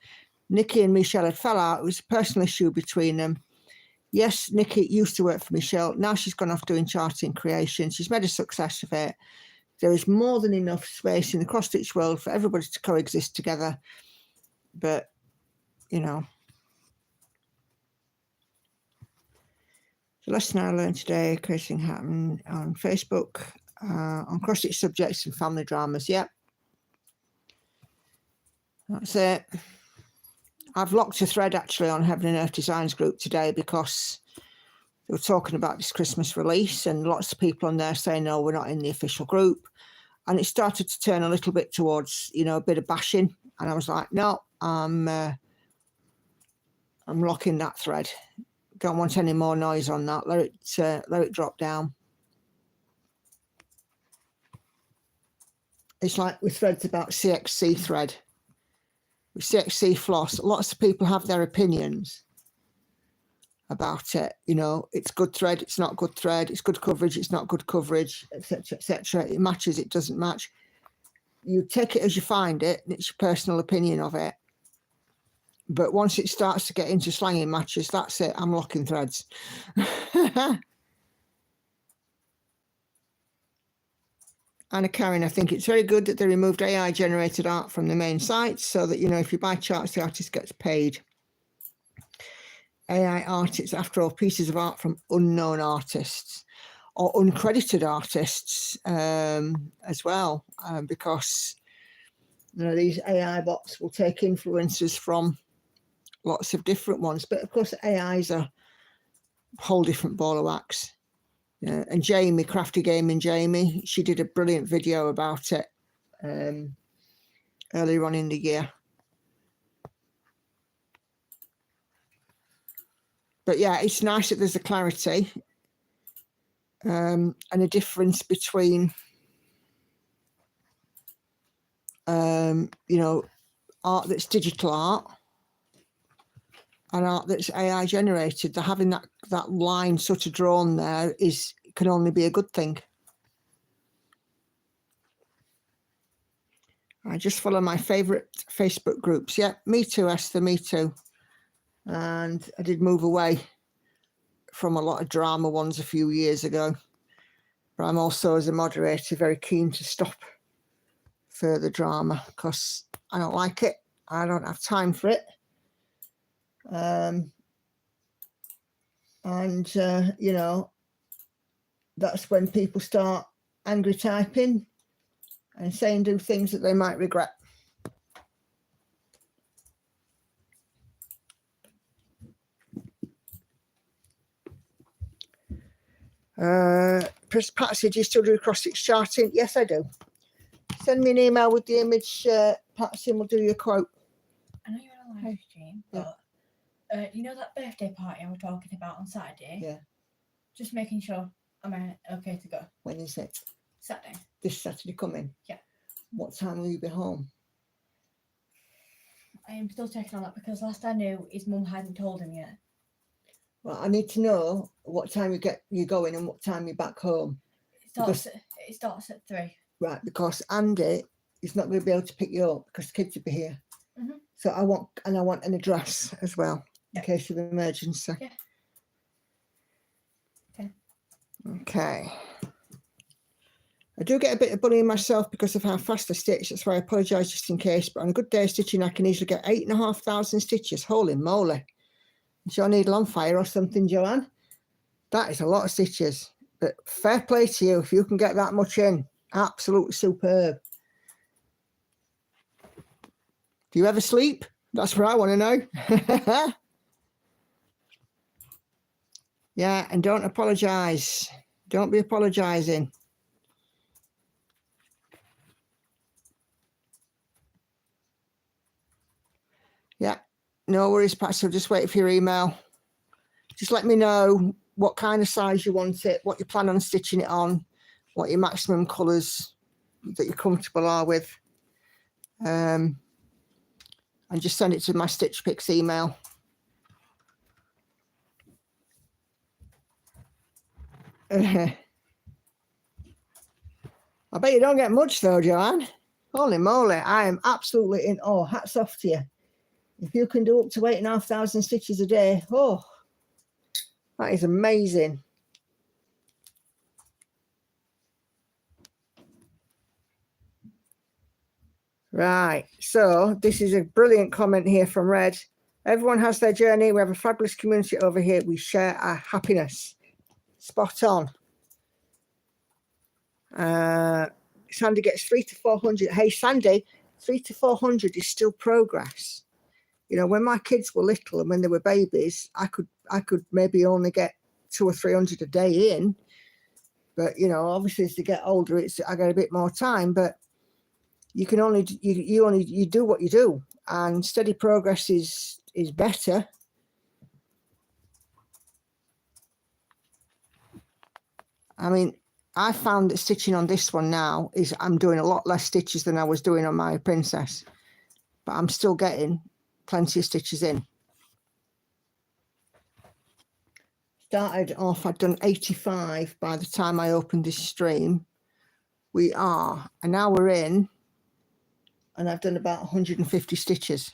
Nikki and Michelle had fell out. It was a personal issue between them. Yes, Nikki used to work for Michelle. Now she's gone off doing Charting Creation. She's made a success of it. There is more than enough space in the cross-stitch world for everybody to coexist together. But, you know. The lesson I learned today, creating happen on Facebook, on cross-stitch subjects and family dramas. Yep. That's it. I've locked a thread actually on Heaven and Earth Designs group today because they were talking about this Christmas release and lots of people on there saying, no, we're not in the official group. And it started to turn a little bit towards, you know, a bit of bashing. And I was like, no, I'm locking that thread. Don't want any more noise on that. Let it drop down. It's like with threads about CXC thread. With CXC floss, lots of people have their opinions about it. You know, it's good thread, it's not good thread, it's good coverage, it's not good coverage, etc., etc. It matches, it doesn't match. You take it as you find it, and it's your personal opinion of it. But once it starts to get into slanging matches, that's it. I'm locking threads. Anna Karen, I think it's very good that they removed AI-generated art from the main site so that, you know, if you buy charts, the artist gets paid. AI art, it's after all pieces of art from unknown artists or uncredited artists as well, because, you know, these AI bots will take influences from lots of different ones. But, of course, AI is a whole different ball of wax. And Jamie, Crafty Gaming Jamie, she did a brilliant video about it earlier on in the year. But yeah, it's nice that there's a clarity and a difference between, you know, art that's digital art and art that's AI generated. They're having that line sort of drawn there can only be a good thing. I just follow my favourite Facebook groups. Yeah, me too, Esther, me too. And I did move away from a lot of drama ones a few years ago. But I'm also, as a moderator, very keen to stop further drama because I don't like it. I don't have time for it. You know, that's when people start angry typing and saying do things that they might regret. Patsy, do you still do cross-stitch charting? Yes, I do. Send me an email with the image, Patsy, and we'll do your quote. I know you're on a live stream, but you know that birthday party I was talking about on Saturday? Yeah. Just making sure I'm okay to go. When is it? Saturday. This Saturday coming? Yeah. What time will you be home? I am still checking on that because last I knew, his mum hadn't told him yet. Well, I need to know what time you're going and what time you're back home. It starts at 3. Right, because Andy is not going to be able to pick you up because the kids will be here. Mm-hmm. So I want an address as well in case of emergency. Yeah. Okay. Okay. I do get a bit of bullying myself because of how fast I stitch. That's why I apologise just in case. But on a good day of stitching, I can easily get 8,500 stitches. Holy moly. Is your needle on fire or something, Joanne? That is a lot of stitches. But fair play to you if you can get that much in. Absolutely superb. Do you ever sleep? That's what I want to know. Yeah, and don't apologise. Don't be apologising. Yeah, no worries, Pat. So just wait for your email. Just let me know what kind of size you want it, what you plan on stitching it on, what your maximum colours that you're comfortable are with. And just send it to my Stitch Picks email. I bet you don't get much though, Joanne. Holy moly, I am absolutely in awe. Hats off to you. If you can do up to 8,500 stitches a day, oh, that is amazing. Right, so this is a brilliant comment here from Red. Everyone has their journey. We have a fabulous community over here. We share our happiness. Spot on. Sandy gets 300 to 400. Hey, Sandy, 300 to 400 is still progress. You know, when my kids were little and when they were babies, I could maybe only get 200 or 300 a day in. But, you know, obviously as they get older, I get a bit more time. But you can only you do what you do, and steady progress is better. I mean, I found that stitching on this one now is I'm doing a lot less stitches than I was doing on my princess, but I'm still getting plenty of stitches in. Started off, I'd done 85 by the time I opened this stream. We are, and now we're in, and I've done about 150 stitches.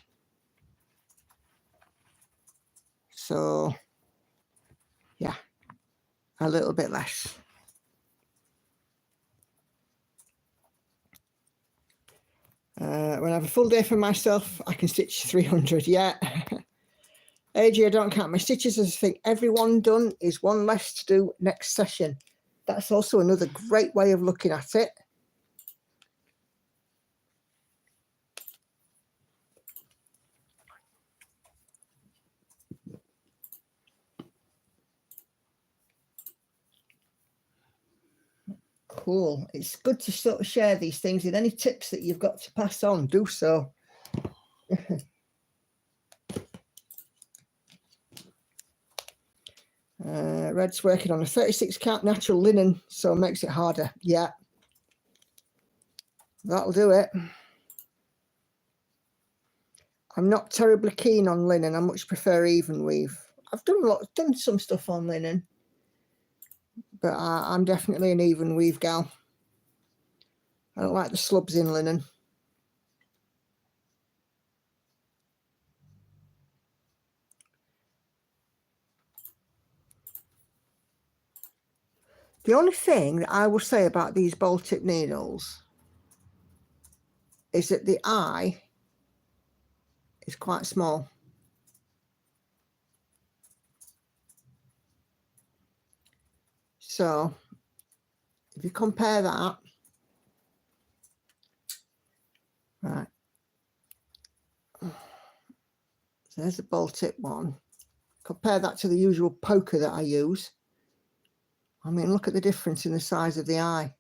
So, yeah, a little bit less. When I have a full day for myself, I can stitch 300, yeah. AJ, I don't count my stitches. I think everyone done is one less to do next session. That's also another great way of looking at it. Cool. It's good to sort of share these things. And any tips that you've got to pass on, do so. Red's working on a 36 count natural linen, so it makes it harder. Yeah, that'll do it. I'm not terribly keen on linen. I much prefer even weave. I've done some stuff on linen, but I'm definitely an even weave gal. I don't like the slubs in linen. The only thing that I will say about these ball tip needles is that the eye is quite small. So if you compare that, right, so there's a ball tip one. Compare that to the usual poker that I use. I mean, look at the difference in the size of the eye.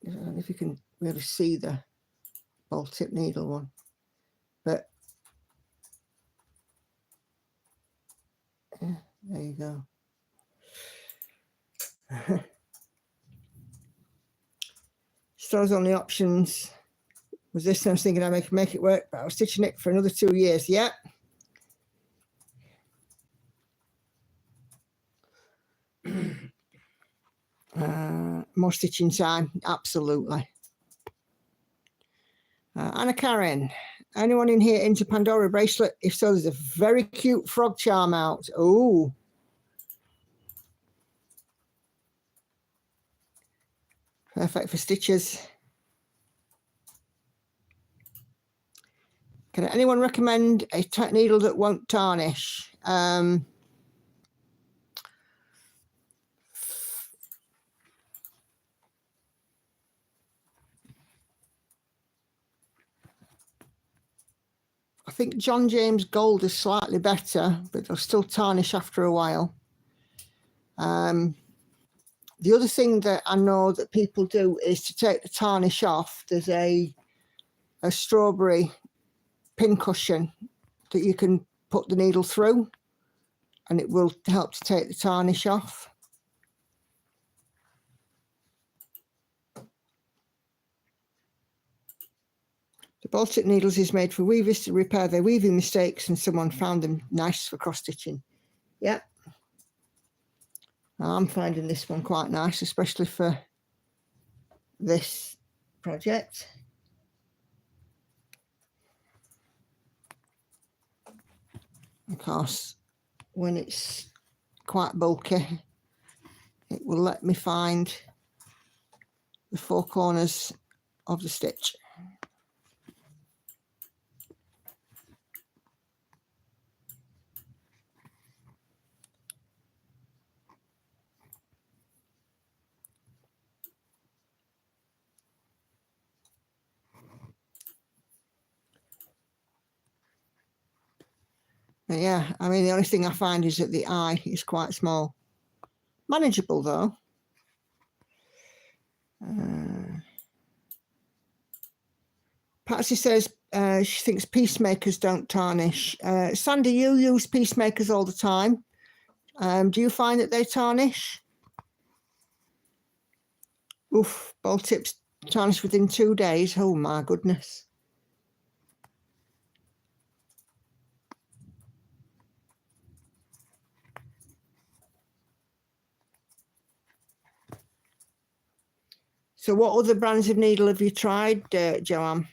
I don't know if you can really see the ball tip needle one, but yeah, there you go. Stores on the options was this, and I was thinking I could make it work, but I was stitching it for another 2 years. Yeah. More stitching time, absolutely. Anna Karen, anyone in here into Pandora bracelet? If so, there's a very cute frog charm out. Oh, perfect for stitches. Can anyone recommend a needle that won't tarnish? I think John James Gold is slightly better, but they'll still tarnish after a while. The other thing that I know that people do is to take the tarnish off. There's a strawberry pin cushion that you can put the needle through, and it will help to take the tarnish off. The ball tip needles is made for weavers to repair their weaving mistakes, and someone found them nice for cross stitching. Yep. I'm finding this one quite nice, especially for this project. Of course, when it's quite bulky, it will let me find the four corners of the stitch. But yeah, I mean, the only thing I find is that the eye is quite small. Manageable though. Patsy says she thinks peacemakers don't tarnish. Sandy, you use peacemakers all the time. Do you find that they tarnish? Oof, ball tips tarnish within 2 days. Oh my goodness. So what other brands of needle have you tried, Joanne?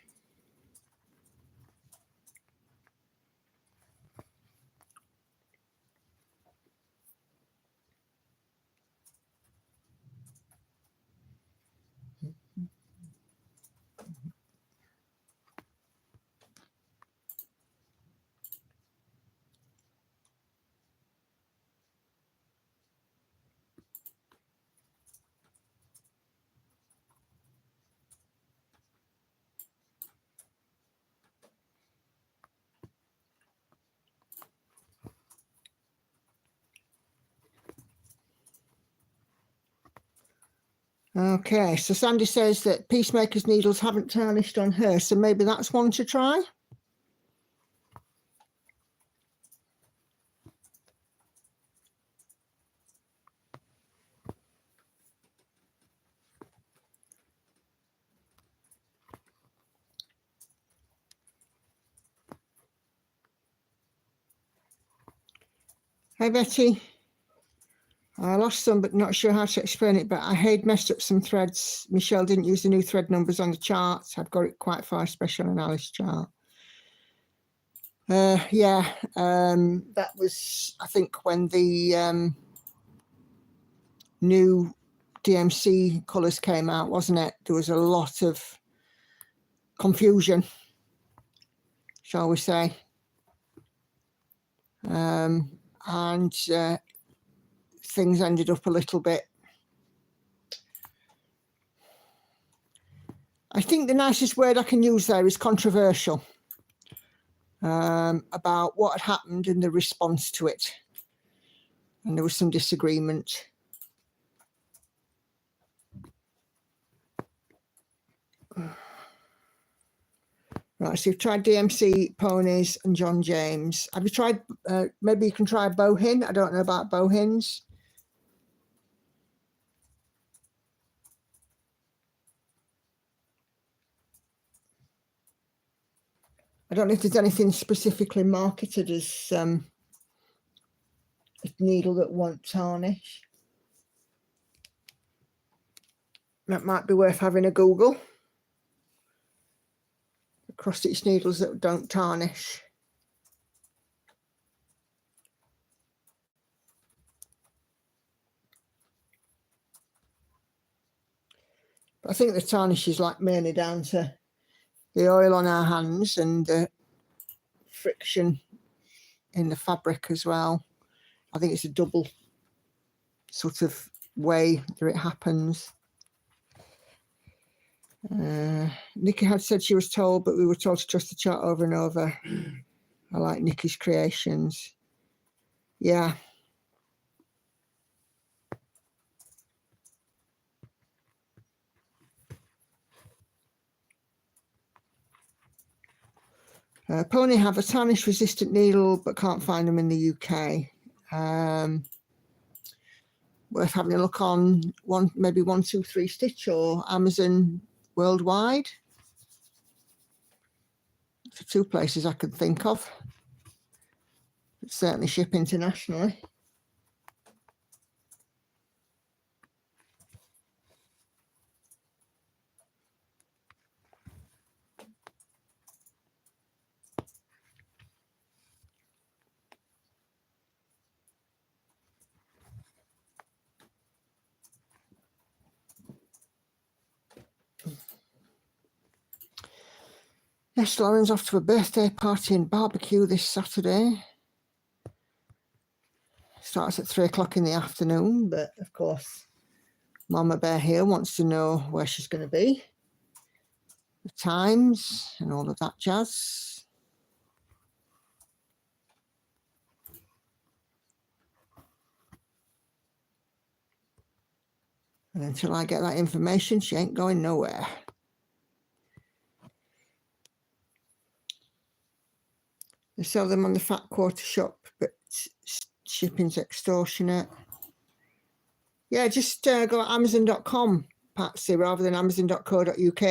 Okay, so Sandy says that peacemaker's needles haven't tarnished on her, so maybe that's one to try. Hi Betty. I lost some, but not sure how to explain it, but I had messed up some threads. Michelle didn't use the new thread numbers on the charts. I've got it quite far, special analysis chart. Yeah, that was, I think, when the new DMC colours came out, wasn't it? There was a lot of confusion, shall we say. And things ended up a little bit. I think the nicest word I can use there is controversial, about what had happened and the response to it. And there was some disagreement. Right, so you've tried DMC ponies and John James. Have you tried, maybe you can try Bohin? I don't know about Bohins. I don't know if there's anything specifically marketed as a needle that won't tarnish. That might be worth having a Google. Cross-stitch needles that don't tarnish. But I think the tarnish is like mainly down to the oil on our hands and the friction in the fabric as well. I think it's a double sort of way that it happens. Nikki had said she was told, but we were told to trust the chart over and over. I like Nikki's creations. Yeah. Pony have a tarnish resistant needle, but can't find them in the UK. Worth having a look on maybe 123 Stitch or Amazon worldwide. For two places I could think of. But certainly ship internationally. Yes, Lauren's off to a birthday party and barbecue this Saturday. Starts at 3 o'clock in the afternoon, but of course, Mama Bear here wants to know where she's going to be, the times, and all of that jazz. And until I get that information, she ain't going nowhere. They sell them on the Fat Quarter shop, but shipping's extortionate. Yeah, just go to Amazon.com, Patsy, rather than Amazon.co.uk.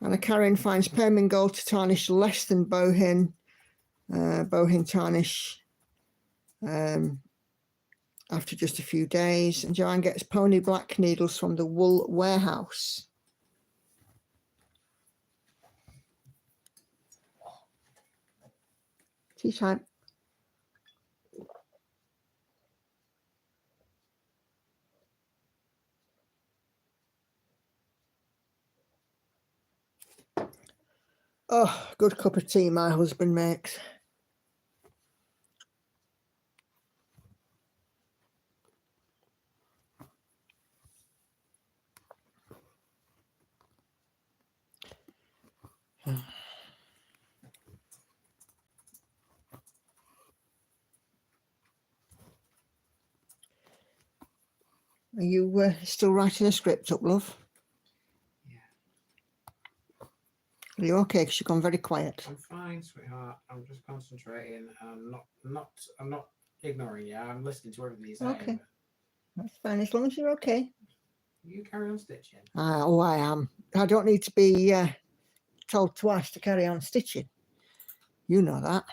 Anna Karen finds Permin Gold to tarnish less than Bohin. Bohin tarnish after just a few days. And Joanne gets pony black needles from the Wool Warehouse. Tea time. Oh, good cup of tea my husband makes. Are you still writing a script up, love? Yeah. Are you okay? Because you've gone very quiet. I'm fine, sweetheart. I'm just concentrating. I'm not ignoring you. I'm listening to everything you're saying. Okay. That's fine, as long as you're okay. You carry on stitching. Oh, I am. I don't need to be told twice to carry on stitching. You know that.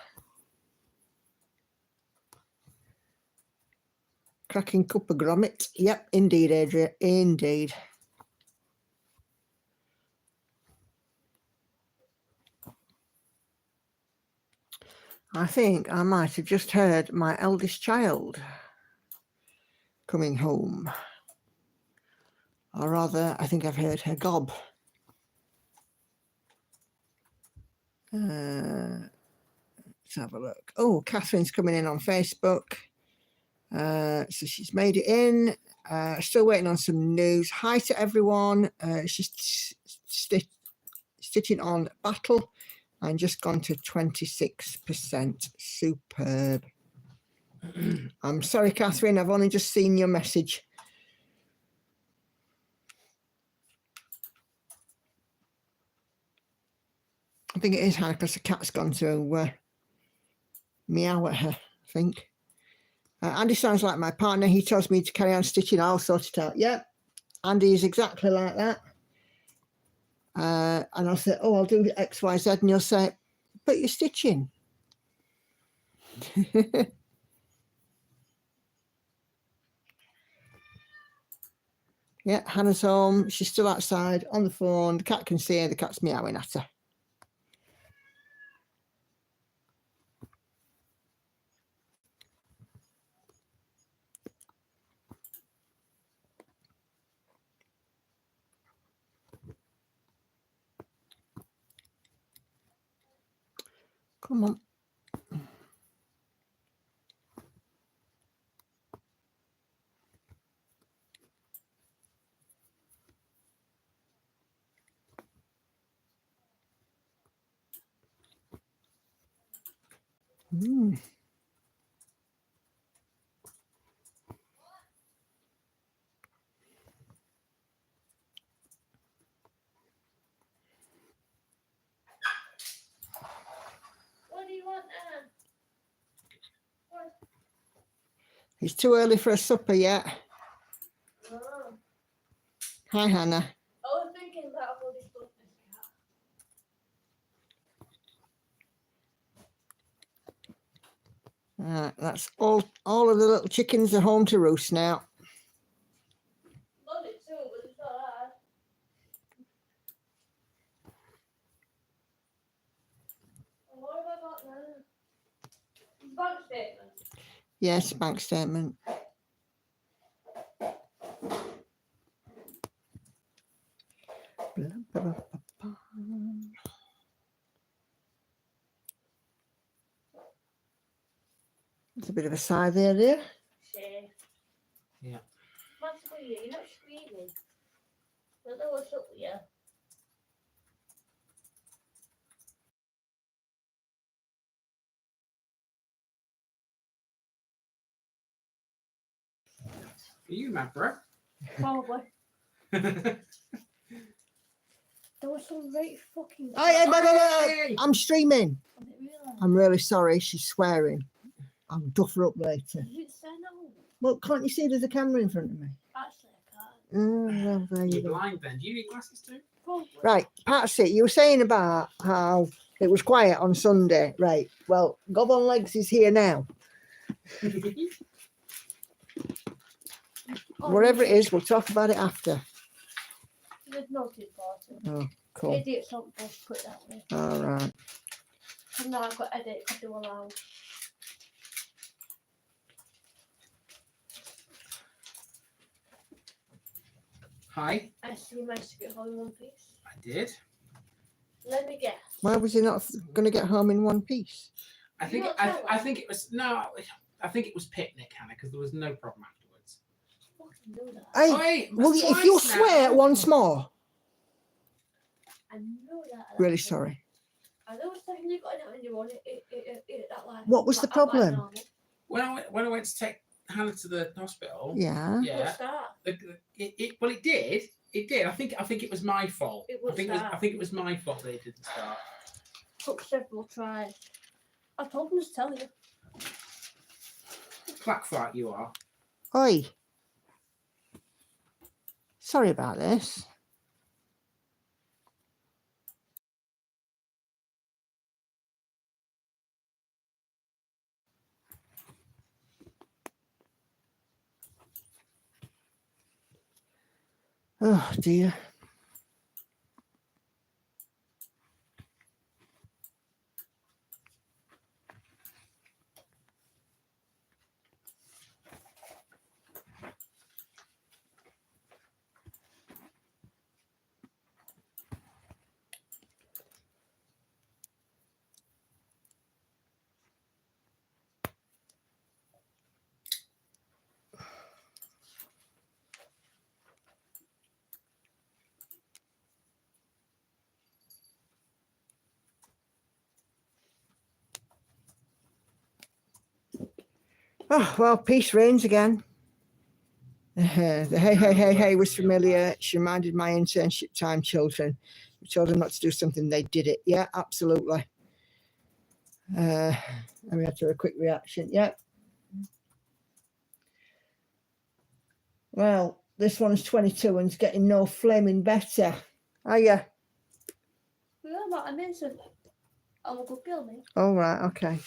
Cracking cup of grommet. Yep, indeed, Adria. Indeed. I think I might have just heard my eldest child coming home. Or rather, I think I've heard her gob. Let's have a look. Oh, Catherine's coming in on Facebook. So she's made it in. Still waiting on some news. Hi to everyone. She's stitching on Battle and just gone to 26%. Superb. I'm sorry, Catherine. I've only just seen your message. I think it is Hannah because the cat's gone to meow at her, I think. Andy sounds like my partner. He tells me to carry on stitching. I'll sort it out. Yeah, Andy is exactly like that. And I'll say, oh, I'll do X, Y, Z. And he'll say, but you're stitching. Yeah, Hannah's home. She's still outside on the phone. The cat can see her. The cat's meowing at her. Come on. Mm. What do you want, Anne? What? It's too early for a supper yet. Oh. Hi, Hannah. I was thinking about all this stuff this cat. That's all of the little chickens are home to roost now. Love it too, but it's not hard. What have I got now? Bank statement. Yes, bank statement. There's a bit of a sigh there, dear. Yeah. What's with you? You're not screaming. I don't know what's up with you. For you, my bro. Probably. There was some very fucking. Hey, I'm streaming. I didn't realise. I'm really sorry. She's swearing. I'll duff her up later. You didn't say no. Well, can't you see there's a camera in front of me? Actually, I can't. Oh, well, there you You're go. blind then. Do you need glasses too? Probably. Right, Patsy, you were saying about how it was quiet on Sunday. Right, well, Gob on Legs is here now. Oh, Whatever it is, we'll talk about it after. There's nothing important. Oh, cool. Idiot something, put it that way. All right. And now I've got edit to do aloud. Hi. I see you managed to get home in one piece. I did. Let me guess. Why was he not going to get home in one piece? I You think not I tell think it was no. I think it was picnic, Hannah, because there was no problem afterwards. Fucking do that. Hey, Oi, well, that's if you'll twice swear now. once more. I know that. Really sorry. I know it's like you got it when you want it that like. What was the that like problem? normal. When I went to take Hannah to the hospital. Yeah. Good Yeah. start. Well, it did. It did. I think it was my fault. It I would think start. it was my fault that it didn't start. Took several tries. I told him to tell you. Clack fart you are. Oi. Sorry about this. Oh dear. Oh, well, peace reigns again. The hey was familiar. She reminded my internship time children. We told them not to do something, they did it. Yeah, absolutely. And we had to do a quick reaction. Yeah. Well, this one's 22 and it's getting no flaming better. Are you? Yeah, but I mean, so I will go kill me. All right, okay.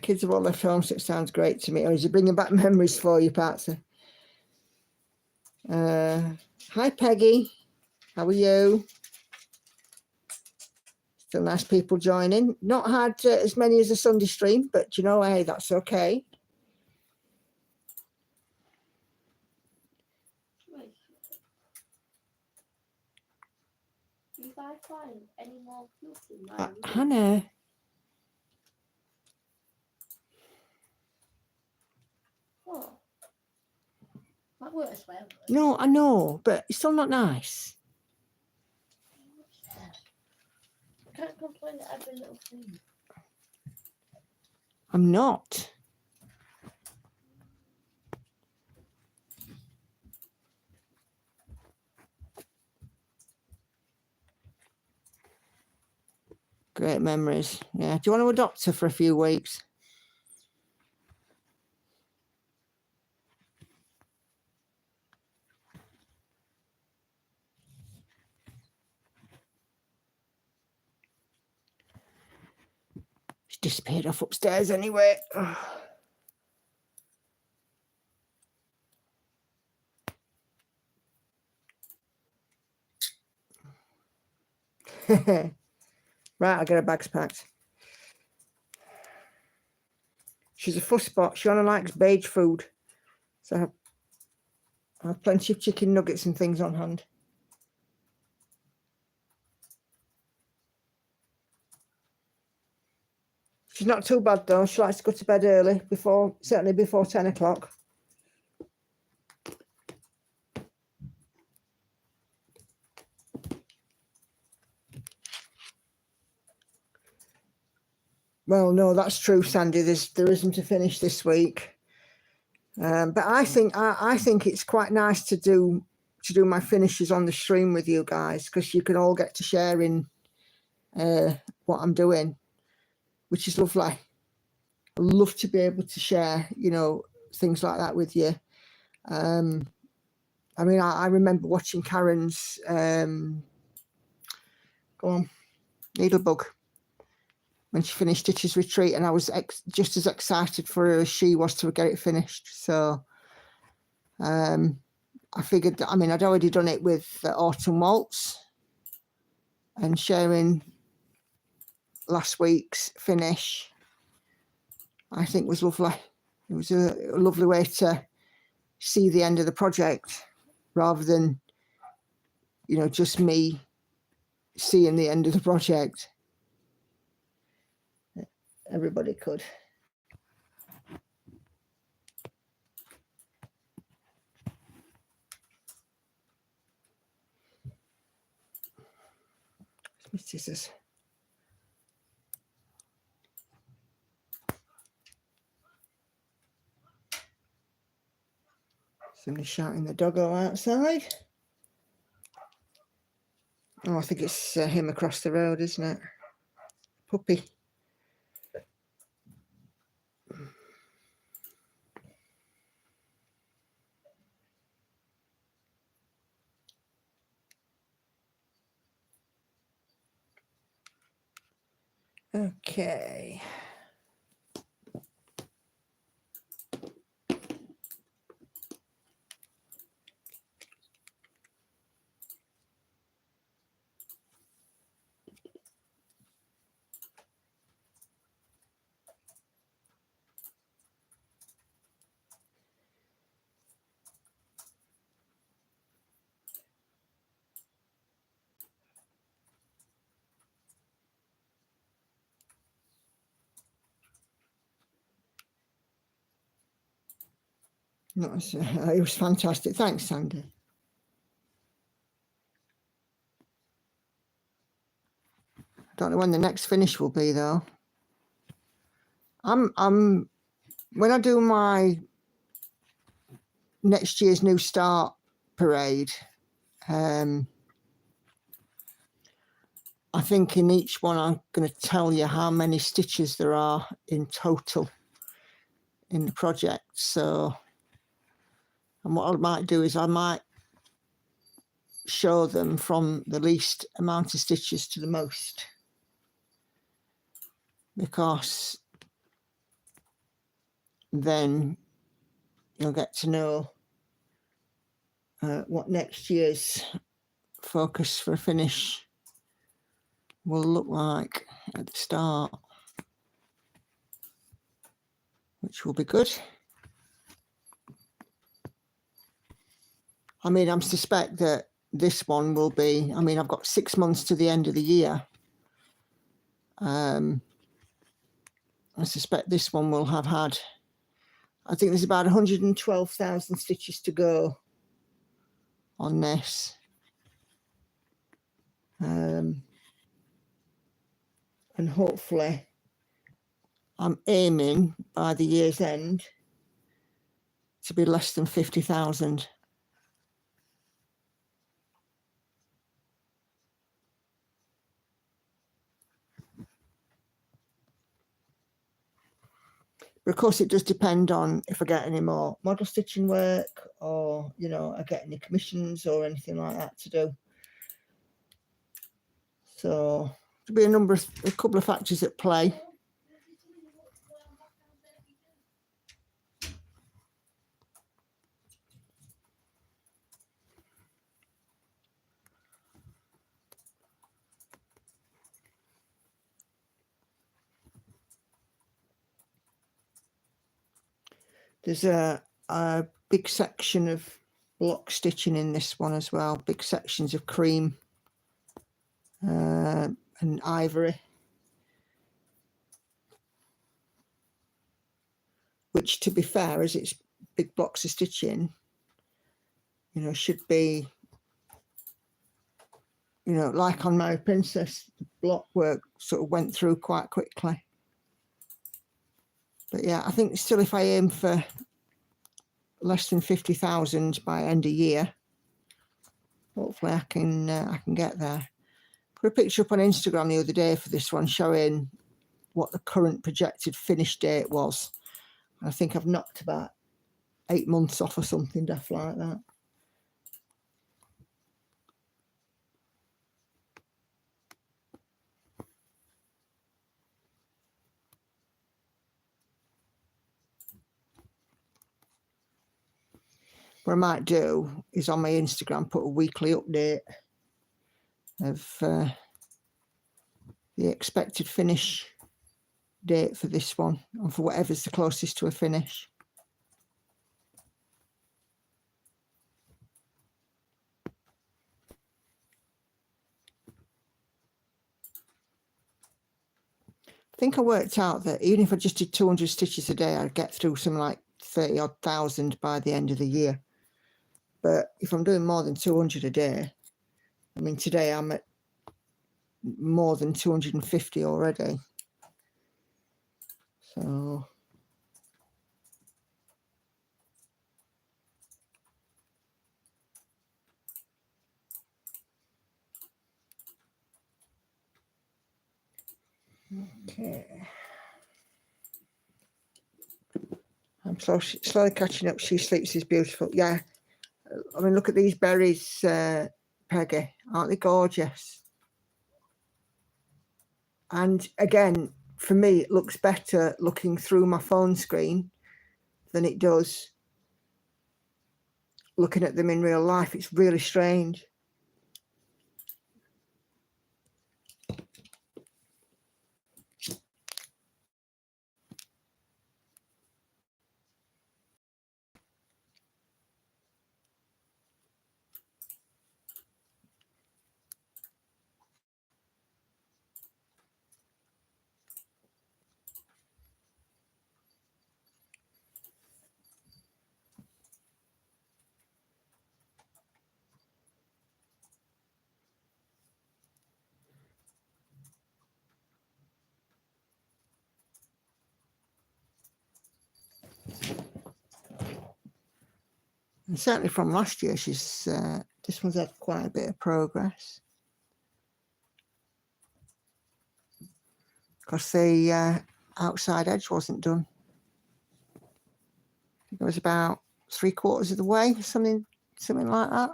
Kids have all left home, so it sounds great to me. Or is it bringing back memories for you, Patsy? Hi, Peggy. How are you? Still nice people joining. Not had as many as a Sunday stream, but you know, hey, that's okay. Wait. You guys find any more fruit in my room? Hannah. Oh. That works well. No, I know, but it's still not nice. I can't complain at every little thing. I'm not. Great memories. Yeah. Do you want to adopt her for a few weeks? She's disappeared off upstairs anyway. Right, I'll get her bags packed. She's a fussbot. She only likes beige food. So I have plenty of chicken nuggets and things on hand. She's not too bad though. She likes to go to bed early, certainly before 10 o'clock. Well, no, that's true, Sandy. There isn't a finish this week. But I think it's quite nice to do my finishes on the stream with you guys, because you can all get to share in what I'm doing, which is lovely. I love to be able to share, you know, things like that with you. I mean, I remember watching Karen's needlebug when she finished Stitch's Retreat, and I was just as excited for her as she was to get it finished. So I figured, I mean, I'd already done it with Autumn Waltz, and sharing last week's finish, I think, was lovely. It was a lovely way to see the end of the project, rather than, you know, just me seeing the end of the project. Everybody could. My scissors. Somebody shouting the doggo outside. Oh, I think it's him across the road, isn't it? Puppy. Okay. No, it was fantastic. Thanks, Sandy. Don't know when the next finish will be though. I'm when I do my next year's New Start parade, I think in each one I'm going to tell you how many stitches there are in total in the project. So, and what I might do is I might show them from the least amount of stitches to the most, because then you'll get to know what next year's focus for a finish will look like at the start, which will be good. I mean, I suspect that this one will be, I mean, I've got 6 months to the end of the year. I suspect this one will have had, I think there's about 112,000 stitches to go on this. And hopefully I'm aiming by the year's end to be less than 50,000. But of course, it does depend on if I get any more model stitching work, or, you know, I get any commissions or anything like that to do. So there'll be a couple of factors at play. There's a big section of block stitching in this one as well, big sections of cream and ivory, which, to be fair, as it's big blocks of stitching, you know, should be, you know, like on Mary Princess, the block work sort of went through quite quickly. But yeah, I think still, if I aim for less than 50,000 by end of year, hopefully I can get there. Put a picture up on Instagram the other day for this one, showing what the current projected finish date was. I think I've knocked about 8 months off or something daft like that. What I might do is on my Instagram put a weekly update of the expected finish date for this one, and for whatever's the closest to a finish. I think I worked out that even if I just did 200 stitches a day, I'd get through something like 30-odd thousand by the end of the year. But if I'm doing more than 200 a day, I mean, today I'm at more than 250 already. So okay, I'm slowly catching up. She Sleeps is beautiful. Yeah, I mean, look at these berries, Peggy, aren't they gorgeous? And again, for me, it looks better looking through my phone screen than it does looking at them in real life. It's really strange. And certainly from last year, she's this one's had quite a bit of progress. Because the outside edge wasn't done. It was about 3/4 of the way, something like that.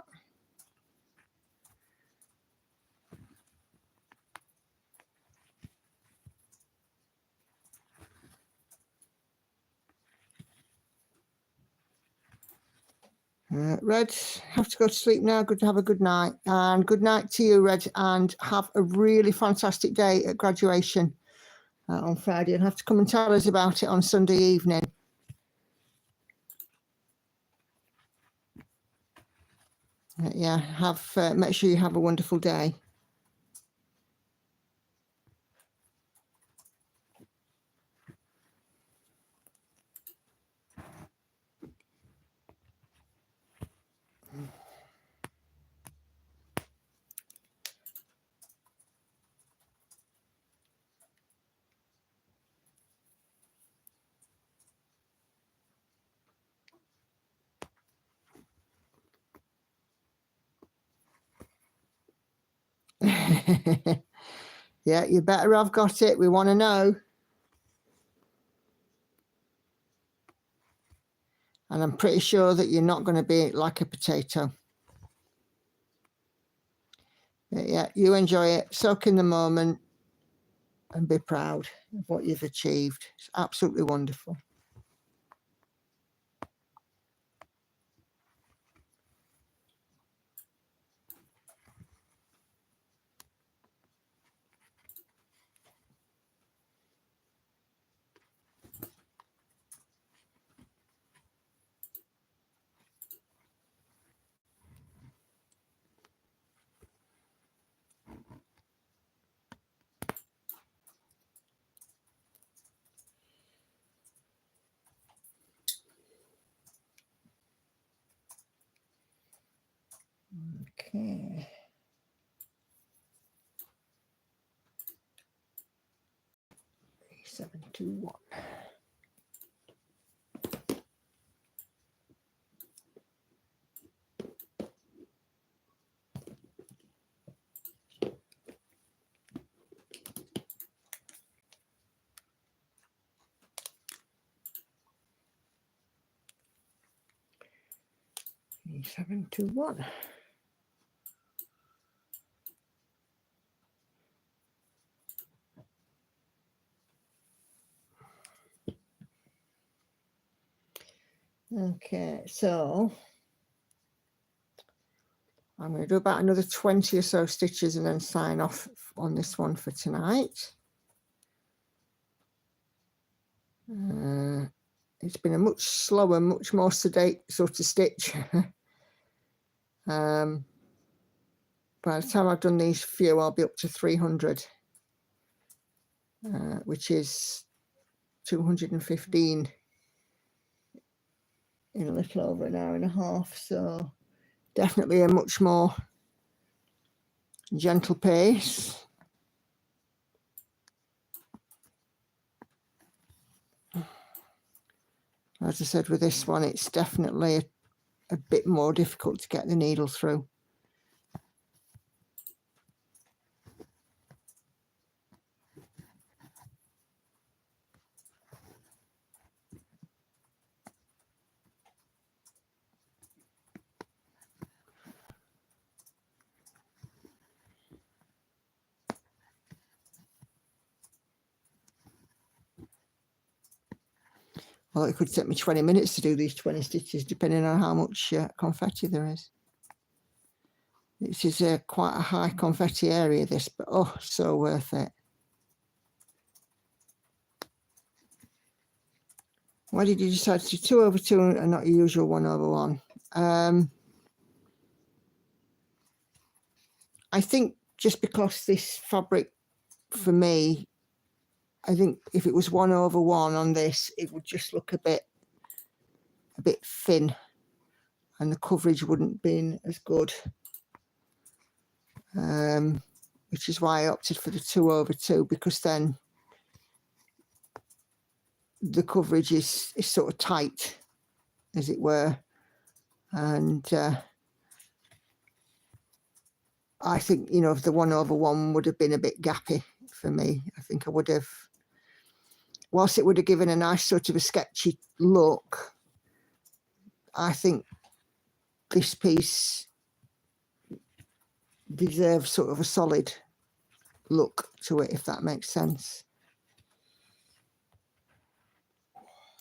Red, have to go to sleep now. Good to have a good night. And good night to you, Red. And have a really fantastic day at graduation on Friday. And have to come and tell us about it on Sunday evening. Yeah, make sure you have a wonderful day. Yeah, you better have got it. We want to know. And I'm pretty sure that you're not going to be like a potato. But yeah, you enjoy it, soak in the moment, and be proud of what you've achieved. It's absolutely wonderful. Okay. 7, 2, 1. Seven, 2, 1. Okay, so I'm going to do about another 20 or so stitches and then sign off on this one for tonight. It's been a much slower, much more sedate sort of stitch. By the time I've done these few, I'll be up to 300, which is 215 in a little over an hour and a half. So definitely a much more gentle pace. As I said, with this one, it's definitely a bit more difficult to get the needle through. Well, it could take me 20 minutes to do these 20 stitches, depending on how much confetti there is. This is quite a high confetti area, this, but oh, so worth it. Why did you decide to do 2 over 2 and not your usual 1 over 1? I think just because this fabric, for me, I think if it was 1 over 1 on this, it would just look a bit thin, and the coverage wouldn't be as good. Which is why I opted for the 2 over 2, because then the coverage is sort of tight, as it were. And I think, you know, if the 1/1 would have been a bit gappy for me, I think I would have, whilst it would have given a nice sort of a sketchy look, I think this piece deserves sort of a solid look to it, if that makes sense.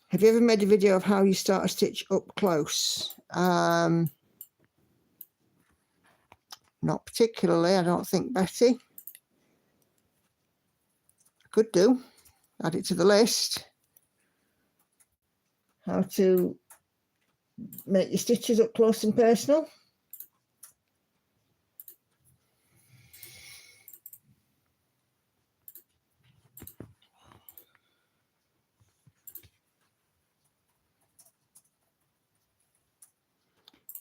Have you ever made a video of how you start a stitch up close? Not particularly, I don't think, Betty. I could do. Add it to the list. How to make your stitches up close and personal.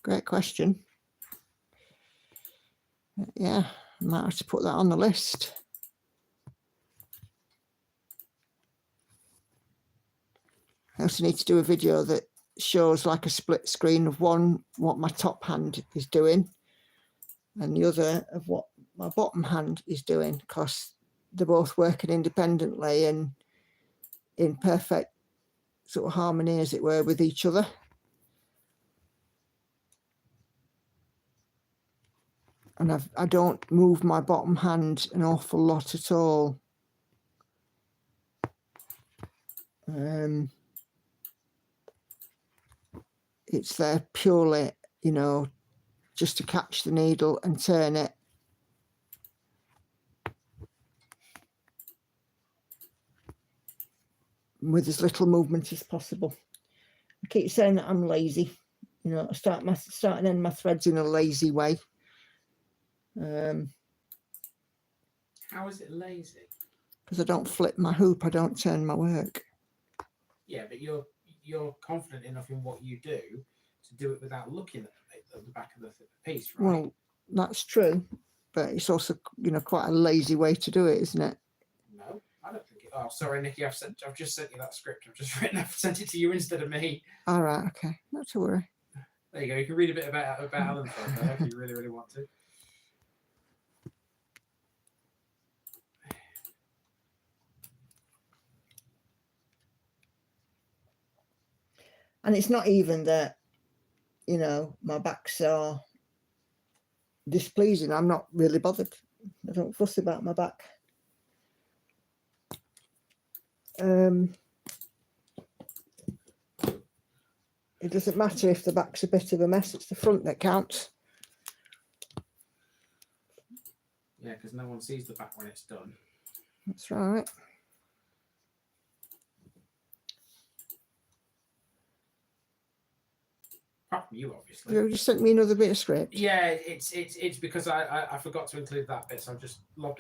Great question. Yeah, I might have to put that on the list. I also need to do a video that shows like a split screen of one, what my top hand is doing, and the other of what my bottom hand is doing, because they're both working independently and in perfect sort of harmony, as it were, with each other. And I don't move my bottom hand an awful lot at all. It's there purely, you know, just to catch the needle and turn it. With as little movement as possible. I keep saying that I'm lazy. You know, I start and end my threads in a lazy way. How is it lazy? Because I don't flip my hoop, I don't turn my work. Yeah, but you're confident enough in what you do to do it without looking at the back of the piece, right? Well, that's true, but it's also, you know, quite a lazy way to do it, isn't it? No, I don't think it. Oh, sorry, Nikki. I've just sent you that script. I've just written. I've sent it to you instead of me. All right, okay, not to worry. There you go. You can read a bit about Alan if you really, really want to. And it's not even that, you know, my backs are displeasing. I'm not really bothered. I don't fuss about my back. It doesn't matter if the back's a bit of a mess, it's the front that counts. Yeah, because no one sees the back when it's done. That's right. Apart from you, obviously. You just sent me another bit of script. Yeah, it's because I forgot to include that bit, so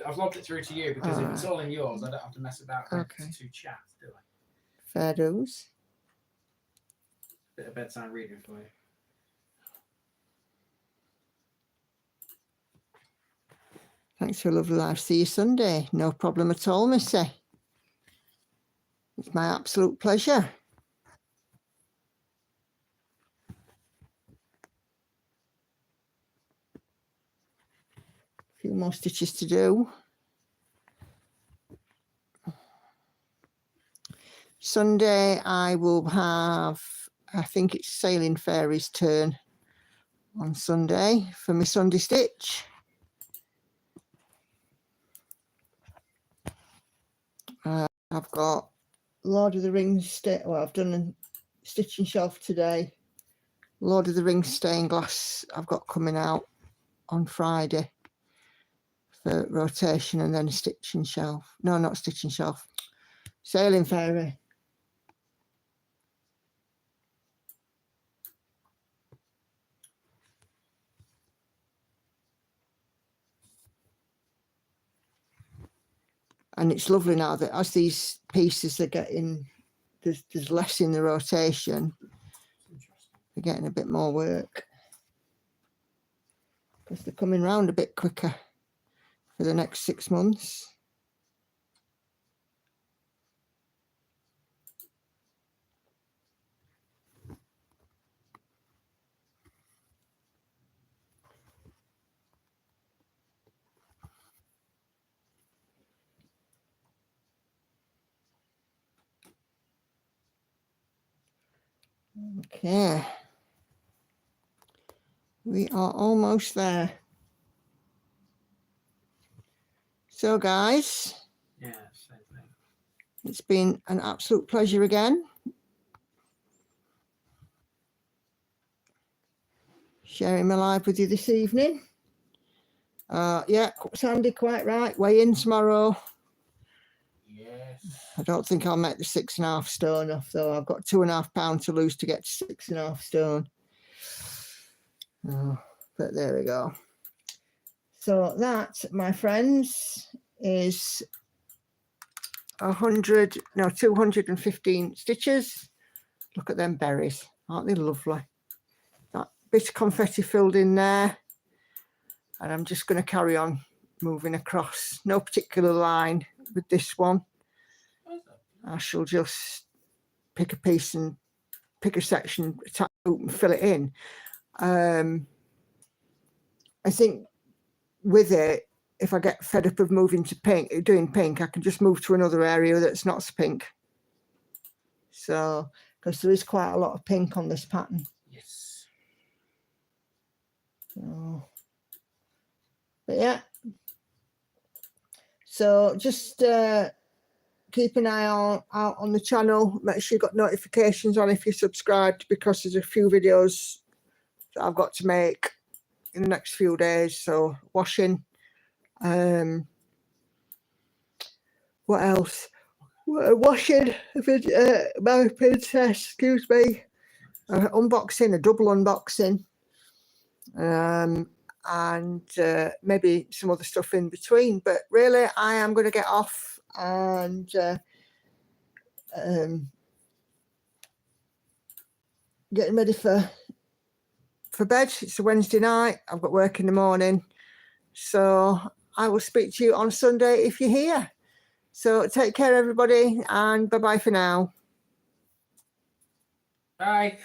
I've lobbed it through to you, because if it's all in yours, I don't have to mess about with two chats, do I? Fair dues. Bit of bedtime reading for you. Thanks for a lovely live. See you Sunday. No problem at all, Missy. It's my absolute pleasure. A few more stitches to do. Sunday I will have, I think it's Sailing Fairy's turn on Sunday for my Sunday stitch. I've got Lord of the Rings, well, I've done a stitching shelf today. Lord of the Rings stained glass I've got coming out on Friday for rotation, and then a stitching shelf. No, not stitching shelf. Sailing Fairy. And it's lovely now that as these pieces are getting, there's less in the rotation, they're getting a bit more work. Because they're coming round a bit quicker for the next 6 months. Okay. We are almost there. So guys, Yeah, same thing. it's been an absolute pleasure again. Sharing my live with you this evening. Yeah, Sandy, quite right. Weigh in tomorrow. Yes. I don't think I'll make the 6.5 stone off though. I've got 2.5 pounds to lose to get to 6.5 stone. Oh, but there we go. So that, my friends, is 215 stitches. Look at them berries, aren't they lovely? That bit of confetti filled in there, and I'm just going to carry on moving across. No particular line with this one. I shall just pick a piece and pick a section, attach it and fill it in. I think with it, if I get fed up of moving to pink, doing pink, I can just move to another area that's not pink. So, because there is quite a lot of pink on this pattern. Yes. So, but yeah. So just keep an eye out on the channel. Make sure you've got notifications on if you're subscribed, because there's a few videos that I've got to make in the next few days. So washing. What else? Washing my princess, excuse me. Unboxing, a double unboxing. And maybe some other stuff in between. But really, I am going to get off and getting ready for bed. It's a Wednesday night. I've got work in the morning. So I will speak to you on Sunday if you're here. So take care, everybody, and bye-bye for now. Bye.